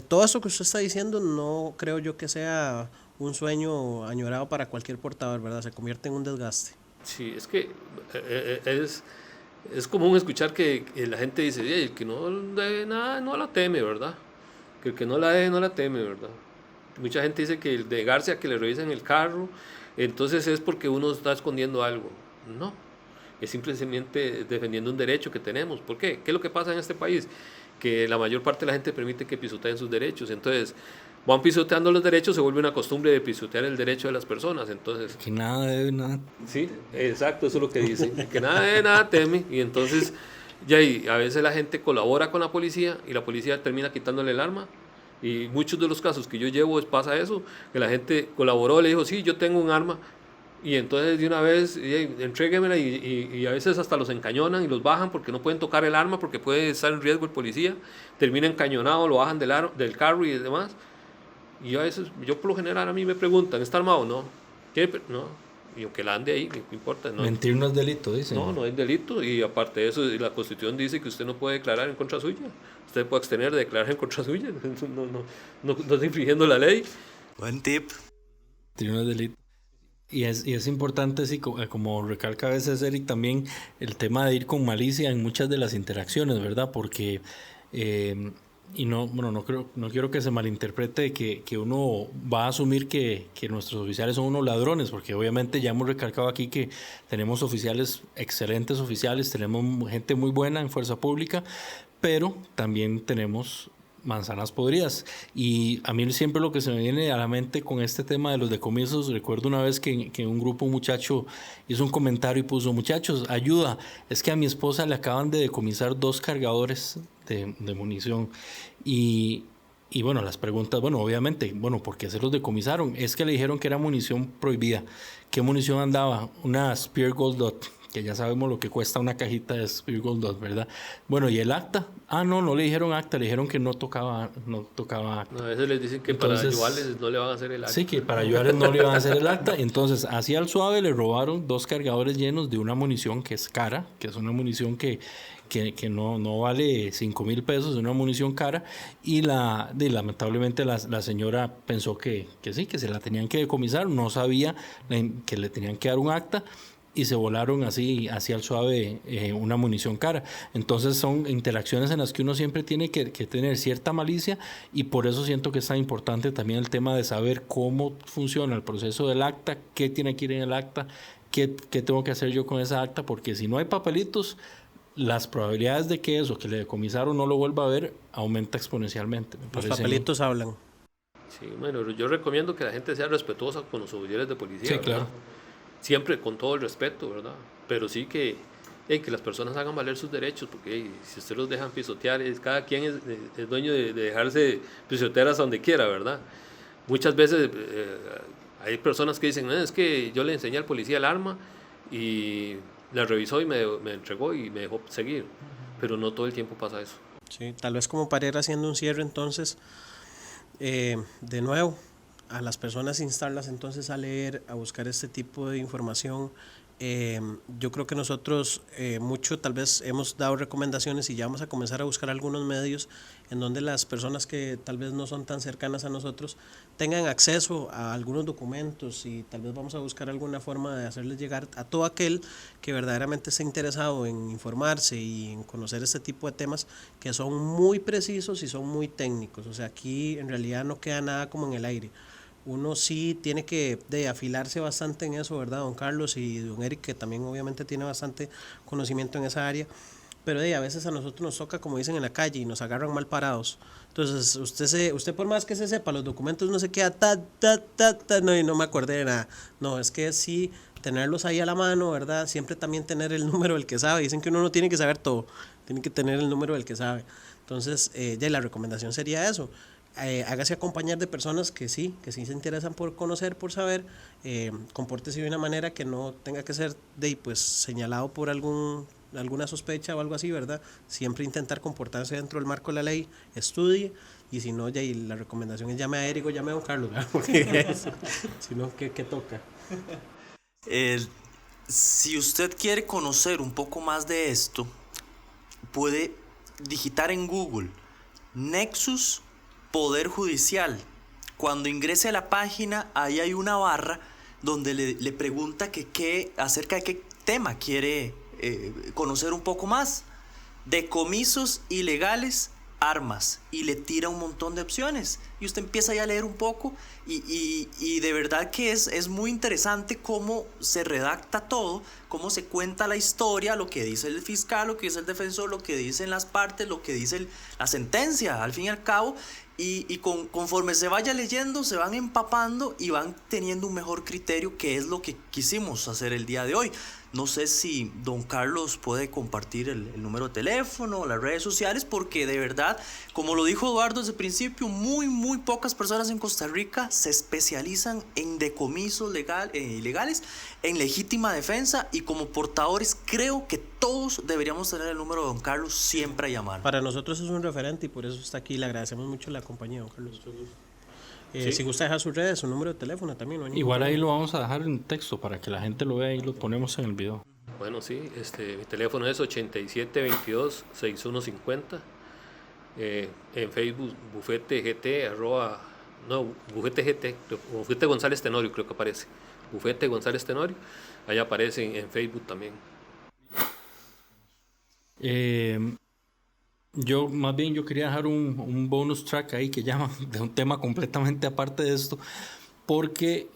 Speaker 2: todo eso que usted está diciendo no creo yo que sea un sueño añorado para cualquier portador, ¿verdad? Se convierte en un desgaste.
Speaker 1: Sí, es que es común escuchar que la gente dice, el que no debe nada no la teme, ¿verdad? Que el que no la debe no la teme, ¿verdad? Mucha gente dice que el negarse a que le revisen el carro, entonces es porque uno está escondiendo algo. No, es simplemente defendiendo un derecho que tenemos. ¿Por qué? ¿Qué es lo que pasa en este país? que la mayor parte de la gente permite que pisoteen sus derechos. Entonces, van pisoteando los derechos, se vuelve una costumbre de pisotear el derecho de las personas. Entonces,
Speaker 4: Que nada debe, nada.
Speaker 1: sí, exacto, eso es lo que dice, que nada de nada teme. Y entonces, ya ahí, a veces la gente colabora con la policía y la policía termina quitándole el arma. Y muchos de los casos que yo llevo pasa eso, que la gente colaboró, le dijo, sí, yo tengo un arma. Y entonces de una vez, entréguemela y a veces hasta los encañonan y los bajan porque no pueden tocar el arma porque puede estar en riesgo el policía. Termina encañonado, lo bajan del carro y demás. Y a veces, yo por lo general a mí me preguntan, ¿está armado? No. No. Y aunque la ande ahí, ¿qué importa? No.
Speaker 4: Mentir no es delito, dicen.
Speaker 1: No, no es delito. Y aparte de eso, la Constitución dice que usted no puede declarar en contra suya. Usted puede abstener de declarar en contra suya. No está infringiendo la ley.
Speaker 3: Buen tip.
Speaker 4: Mentir no es delito. Y es importante, sí, como recalca a veces Eric también, el tema de ir con malicia en muchas de las interacciones, ¿verdad? Porque, y no quiero que se malinterprete que uno va a asumir que nuestros oficiales son unos ladrones, porque obviamente ya hemos recalcado aquí que tenemos oficiales, excelentes oficiales, tenemos gente muy buena en fuerza pública, pero también tenemos manzanas podridas. Y a mí siempre lo que se me viene a la mente con este tema de los decomisos, recuerdo una vez que en un grupo un muchacho hizo un comentario y puso, muchachos, ayuda, es que a mi esposa le acaban de decomisar 2 cargadores de munición. Y bueno, las preguntas, bueno, obviamente, ¿por qué se los decomisaron? Es que le dijeron que era munición prohibida. ¿Qué munición andaba? Una Speer Gold Dot, que ya sabemos lo que cuesta una cajita de Speer Gold Dot, ¿verdad? Bueno, ¿y el acta? No le dijeron acta, le dijeron que no tocaba acta.
Speaker 1: No, a veces les dicen que entonces, para ayudarles no le van a hacer el acta.
Speaker 4: Sí, que para ayudarles no le van a hacer el acta. Entonces, así al suave le robaron 2 cargadores llenos de una munición que es cara, que es una munición que no vale 5,000 pesos, es una munición cara, y lamentablemente la señora pensó que sí, que se la tenían que decomisar, no sabía que le tenían que dar un acta, y se volaron así al suave una munición cara. Entonces son interacciones en las que uno siempre tiene que tener cierta malicia, y por eso siento que es tan importante también el tema de saber cómo funciona el proceso del acta, qué tiene que ir en el acta, qué tengo que hacer yo con esa acta, porque si no hay papelitos, las probabilidades de que eso que le decomisaron no lo vuelva a ver aumenta exponencialmente.
Speaker 2: Los papelitos hablan.
Speaker 1: Sí, bueno, yo recomiendo que la gente sea respetuosa con los oficiales de policía.
Speaker 4: Sí,
Speaker 1: ¿verdad?
Speaker 4: claro.
Speaker 1: Siempre con todo el respeto, ¿verdad? Pero sí que las personas hagan valer sus derechos, porque si ustedes los dejan pisotear, cada quien es dueño de dejarse pisotear hasta donde quiera, ¿verdad? Muchas veces hay personas que dicen, es que yo le enseñé al policía el arma y la revisó y me entregó y me dejó seguir, pero no todo el tiempo pasa eso.
Speaker 2: Sí, tal vez como para ir haciendo un cierre entonces, de nuevo, a las personas instarlas entonces a leer, a buscar este tipo de información. Yo creo que nosotros mucho tal vez hemos dado recomendaciones y ya vamos a comenzar a buscar algunos medios en donde las personas que tal vez no son tan cercanas a nosotros tengan acceso a algunos documentos, y tal vez vamos a buscar alguna forma de hacerles llegar a todo aquel que verdaderamente esté interesado en informarse y en conocer este tipo de temas que son muy precisos y son muy técnicos. O sea, aquí en realidad no queda nada como en el aire. Uno sí tiene que afilarse bastante en eso, ¿verdad, don Carlos? Y don Eric, que también obviamente tiene bastante conocimiento en esa área. Pero a veces a nosotros nos toca, como dicen en la calle, y nos agarran mal parados. Entonces, usted por más que se sepa los documentos, no se queda no, y no me acordé de nada. No, es que sí, tenerlos ahí a la mano, ¿verdad? Siempre también tener el número del que sabe. Dicen que uno no tiene que saber todo, tiene que tener el número del que sabe. Entonces, la recomendación sería eso. Hágase acompañar de personas que sí se interesan por conocer, por saber, compórtese de una manera que no tenga que ser señalado por alguna sospecha o algo así, ¿verdad? Siempre intentar comportarse dentro del marco de la ley, estudie, y si no, la recomendación es llame a Eric o llame a don Carlos, ¿verdad? Porque si no, ¿qué toca?
Speaker 3: Si usted quiere conocer un poco más de esto, puede digitar en Google Nexus Poder Judicial. Cuando ingrese a la página, ahí hay una barra donde le pregunta acerca de qué tema quiere conocer un poco más. Decomisos ilegales armas y le tira un montón de opciones y usted empieza ya a leer un poco y de verdad que es muy interesante cómo se redacta todo, cómo se cuenta la historia, lo que dice el fiscal, lo que dice el defensor, lo que dicen las partes, lo que dice la sentencia al fin y al cabo, y conforme se vaya leyendo se van empapando y van teniendo un mejor criterio, que es lo que quisimos hacer el día de hoy. No sé si don Carlos puede compartir el número de teléfono, las redes sociales, porque de verdad, como lo dijo Eduardo desde el principio, muy pocas personas en Costa Rica se especializan en decomisos ilegales, en legítima defensa, y como portadores creo que todos deberíamos tener el número de don Carlos siempre a llamar.
Speaker 2: Para nosotros es un referente y por eso está aquí. Le agradecemos mucho la compañía, don Carlos.
Speaker 1: Sí.
Speaker 2: Si gusta dejar sus redes, su número de teléfono también. No hay
Speaker 4: Igual
Speaker 2: ningún
Speaker 4: ahí lo vamos a dejar en texto para que la gente lo vea y lo ponemos en el video.
Speaker 1: Bueno, sí, mi teléfono es 8722-6150. En Facebook, Bufete GT, Bufete GT, Bufete González Tenorio creo que aparece. Bufete González Tenorio, ahí aparece en Facebook también.
Speaker 4: Yo más bien yo quería dejar un bonus track ahí que llama de un tema completamente aparte de esto, porque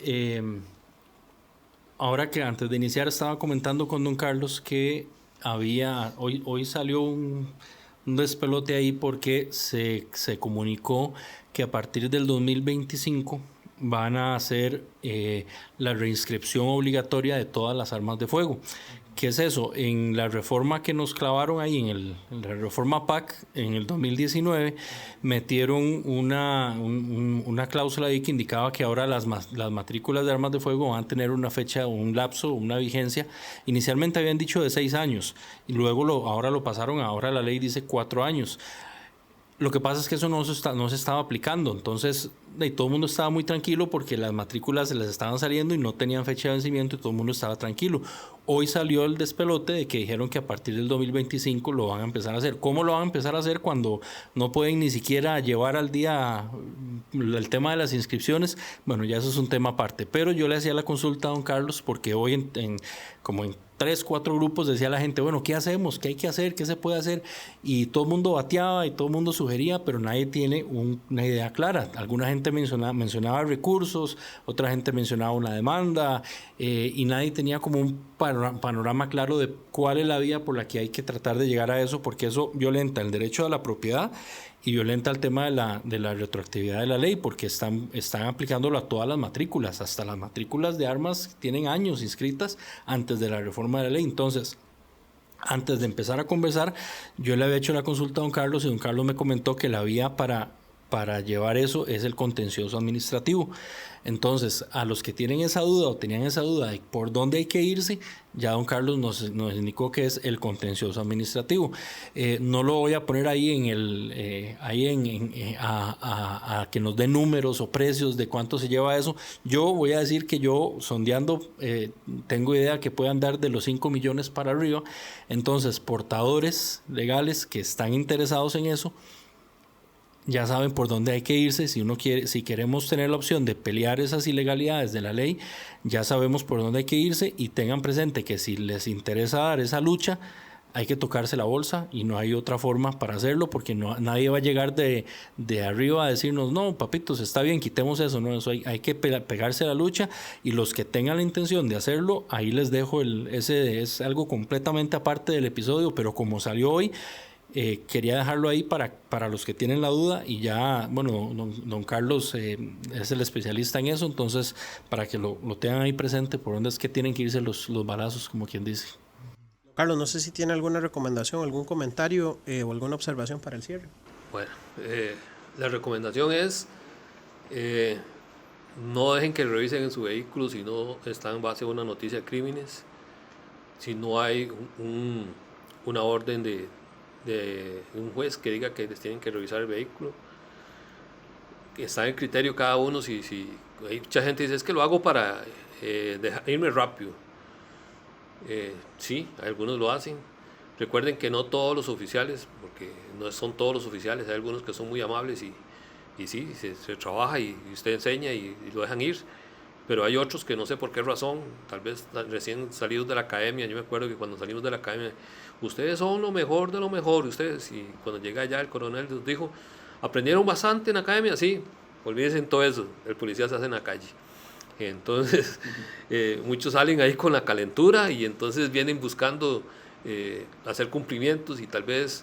Speaker 4: ahora que antes de iniciar estaba comentando con don Carlos que hoy salió un despelote ahí porque se comunicó que a partir del 2025 van a hacer la reinscripción obligatoria de todas las armas de fuego. ¿Qué es eso? En la reforma que nos clavaron ahí, en la reforma PAC, en el 2019, metieron una cláusula ahí que indicaba que ahora las matrículas de armas de fuego van a tener una fecha, un lapso, una vigencia. Inicialmente habían dicho de 6 años y luego ahora lo pasaron, ahora la ley dice 4 años. Lo que pasa es que eso no se estaba aplicando, entonces todo el mundo estaba muy tranquilo porque las matrículas se les estaban saliendo y no tenían fecha de vencimiento y todo el mundo estaba tranquilo. Hoy salió el despelote de que dijeron que a partir del 2025 lo van a empezar a hacer. ¿Cómo lo van a empezar a hacer cuando no pueden ni siquiera llevar al día el tema de las inscripciones? Bueno, ya eso es un tema aparte, pero yo le hacía la consulta a don Carlos porque hoy como en 3, 4 grupos decía la gente, bueno, ¿qué hacemos? ¿Qué hay que hacer? ¿Qué se puede hacer? Y todo el mundo bateaba y todo el mundo sugería, pero nadie tiene una idea clara. Alguna gente mencionaba recursos, otra gente mencionaba una demanda, y nadie tenía como un panorama claro de cuál es la vía por la que hay que tratar de llegar a eso, porque eso violenta el derecho a la propiedad y violenta el tema de la retroactividad de la ley, porque están aplicándolo a todas las matrículas, hasta las matrículas de armas tienen años inscritas antes de la reforma de la ley. Entonces, antes de empezar a conversar, yo le había hecho la consulta a don Carlos y don Carlos me comentó que la vía para llevar eso es el contencioso administrativo. Entonces, a los que tienen esa duda o tenían esa duda de por dónde hay que irse, ya don Carlos nos indicó que es el contencioso administrativo. No lo voy a poner ahí a que nos dé números o precios de cuánto se lleva eso. Yo voy a decir que yo, sondeando, tengo idea que puede andar de los 5 millones para arriba. Entonces, portadores legales que están interesados en eso, ya saben por dónde hay que irse. Si queremos tener la opción de pelear esas ilegalidades de la ley, ya sabemos por dónde hay que irse, y tengan presente que si les interesa dar esa lucha, hay que tocarse la bolsa y no hay otra forma para hacerlo, porque nadie va a llegar de arriba a decirnos, no, papitos, está bien, quitemos eso. No, eso hay que pegarse a la lucha, y los que tengan la intención de hacerlo, ahí les dejo ese es algo completamente aparte del episodio, pero como salió hoy, quería dejarlo ahí para los que tienen la duda, y ya, bueno, don Carlos es el especialista en eso, entonces para que lo tengan ahí presente por dónde es que tienen que irse los balazos, como quien dice.
Speaker 2: Carlos, no sé si tiene alguna recomendación, algún comentario o alguna observación para el cierre.
Speaker 1: Bueno, la recomendación es no dejen que revisen en su vehículo si no está en base a una noticia de crímenes, si no hay una orden de un juez que diga que les tienen que revisar el vehículo. Está en criterio cada uno. Si hay mucha gente que dice, es que lo hago para irme rápido. Sí, algunos lo hacen. Recuerden que no todos los oficiales, porque no son todos los oficiales, hay algunos que son muy amables y sí, se trabaja y usted enseña y lo dejan ir, pero hay otros que no sé por qué razón, tal vez recién salidos de la academia. Yo me acuerdo que cuando salimos de la academia, ustedes son lo mejor de lo mejor, ustedes, y cuando llega allá el coronel nos dijo, ¿aprendieron bastante en la academia? Sí, olvídense en todo eso, el policía se hace en la calle. Entonces, muchos salen ahí con la calentura y entonces vienen buscando hacer cumplimientos y tal vez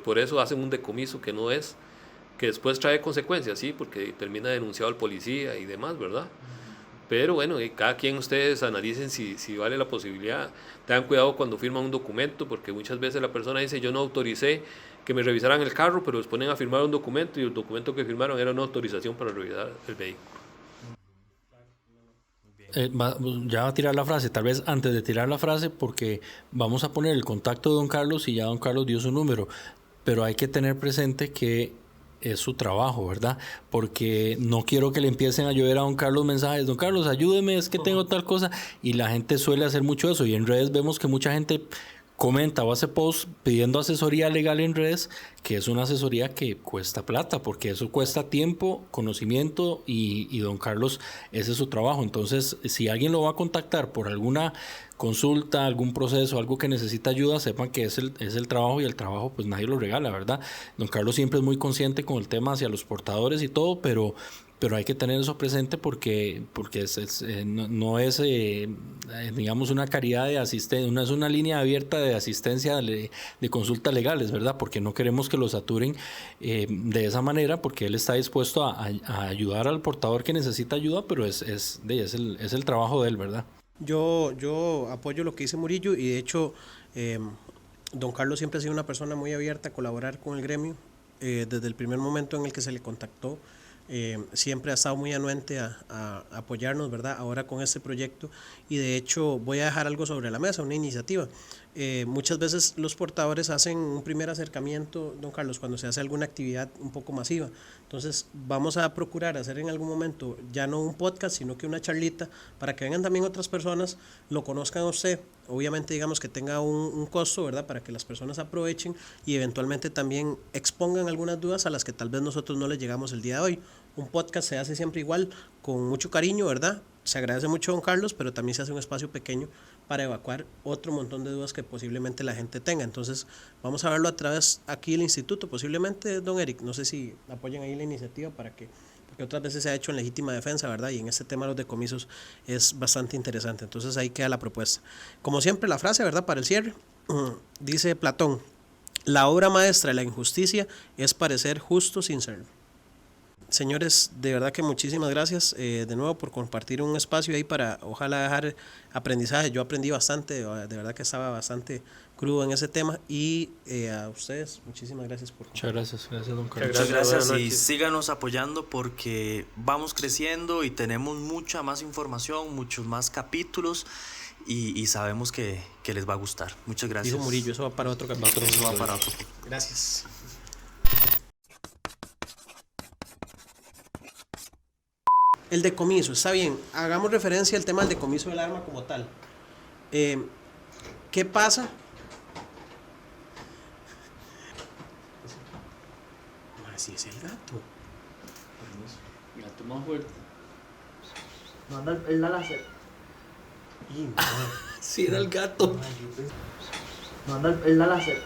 Speaker 1: por eso hacen un decomiso que no es, que después trae consecuencias, sí, porque termina denunciado al policía y demás, ¿verdad? Pero bueno, cada quien ustedes analicen si vale la posibilidad. Tengan cuidado cuando firman un documento, porque muchas veces la persona dice, yo no autoricé que me revisaran el carro, pero les ponen a firmar un documento y el documento que firmaron era una autorización para revisar el vehículo.
Speaker 4: Ya va a tirar la frase, tal vez antes de tirar la frase, porque vamos a poner el contacto de don Carlos y ya don Carlos dio su número, pero hay que tener presente que es su trabajo, ¿verdad? Porque no quiero que le empiecen a llover a don Carlos mensajes, don Carlos, ayúdeme, es que tengo tal cosa, y la gente suele hacer mucho eso, y en redes vemos que mucha gente comenta o hace post pidiendo asesoría legal en redes, que es una asesoría que cuesta plata, porque eso cuesta tiempo, conocimiento, y don Carlos, ese es su trabajo. Entonces, si alguien lo va a contactar por alguna consulta, algún proceso, algo que necesita ayuda, sepan que es el trabajo, y el trabajo pues nadie lo regala, ¿verdad? Don Carlos siempre es muy consciente con el tema hacia los portadores y todo, pero hay que tener eso presente porque no es, digamos, una caridad de asistencia, no es una línea abierta de asistencia de consultas legales, ¿verdad? Porque no queremos que lo saturen de esa manera, porque él está dispuesto a ayudar al portador que necesita ayuda, pero es el trabajo de él, ¿verdad?
Speaker 2: Yo apoyo lo que dice Murillo, y de hecho don Carlos siempre ha sido una persona muy abierta a colaborar con el gremio. Desde el primer momento en el que se le contactó, siempre ha estado muy anuente a apoyarnos, ¿verdad? Ahora con este proyecto, y de hecho voy a dejar algo sobre la mesa, una iniciativa. Muchas veces los portadores hacen un primer acercamiento, don Carlos, cuando se hace alguna actividad un poco masiva. Entonces vamos a procurar hacer en algún momento ya no un podcast, sino que una charlita, para que vengan también otras personas, lo conozcan a usted. Obviamente, digamos que tenga un costo, ¿verdad? Para que las personas aprovechen y eventualmente también expongan algunas dudas a las que tal vez nosotros no les llegamos el día de hoy. Un podcast se hace siempre igual, con mucho cariño, ¿verdad? Se agradece mucho a don Carlos, pero también se hace un espacio pequeño para evacuar otro montón de dudas que posiblemente la gente tenga. Entonces vamos a verlo a través aquí del instituto, posiblemente don Eric, no sé si apoyan ahí la iniciativa porque otras veces se ha hecho en legítima defensa, ¿verdad? Y en este tema de los decomisos es bastante interesante. Entonces ahí queda la propuesta. Como siempre, la frase, ¿verdad? Para el cierre, dice Platón, la obra maestra de la injusticia es parecer justo sin serlo. Señores, de verdad que muchísimas gracias de nuevo por compartir un espacio ahí para ojalá dejar aprendizaje. Yo aprendí bastante, de verdad que estaba bastante crudo en ese tema, y a ustedes muchísimas gracias por
Speaker 4: compartir. Muchas gracias don Carlos.
Speaker 3: Muchas gracias, y síganos apoyando porque vamos creciendo y tenemos mucha más información, muchos más capítulos, y sabemos que les va a gustar. Muchas gracias.
Speaker 2: Dijo Murillo, eso va para otro capítulo.
Speaker 3: Eso va para otro.
Speaker 2: Gracias. El decomiso, está bien, hagamos referencia al tema del decomiso del arma como tal. ¿Qué pasa? Así es el gato.
Speaker 4: El gato más fuerte.
Speaker 5: No anda el láser.
Speaker 2: Y no.
Speaker 4: Sí, era el gato.
Speaker 5: No anda el láser.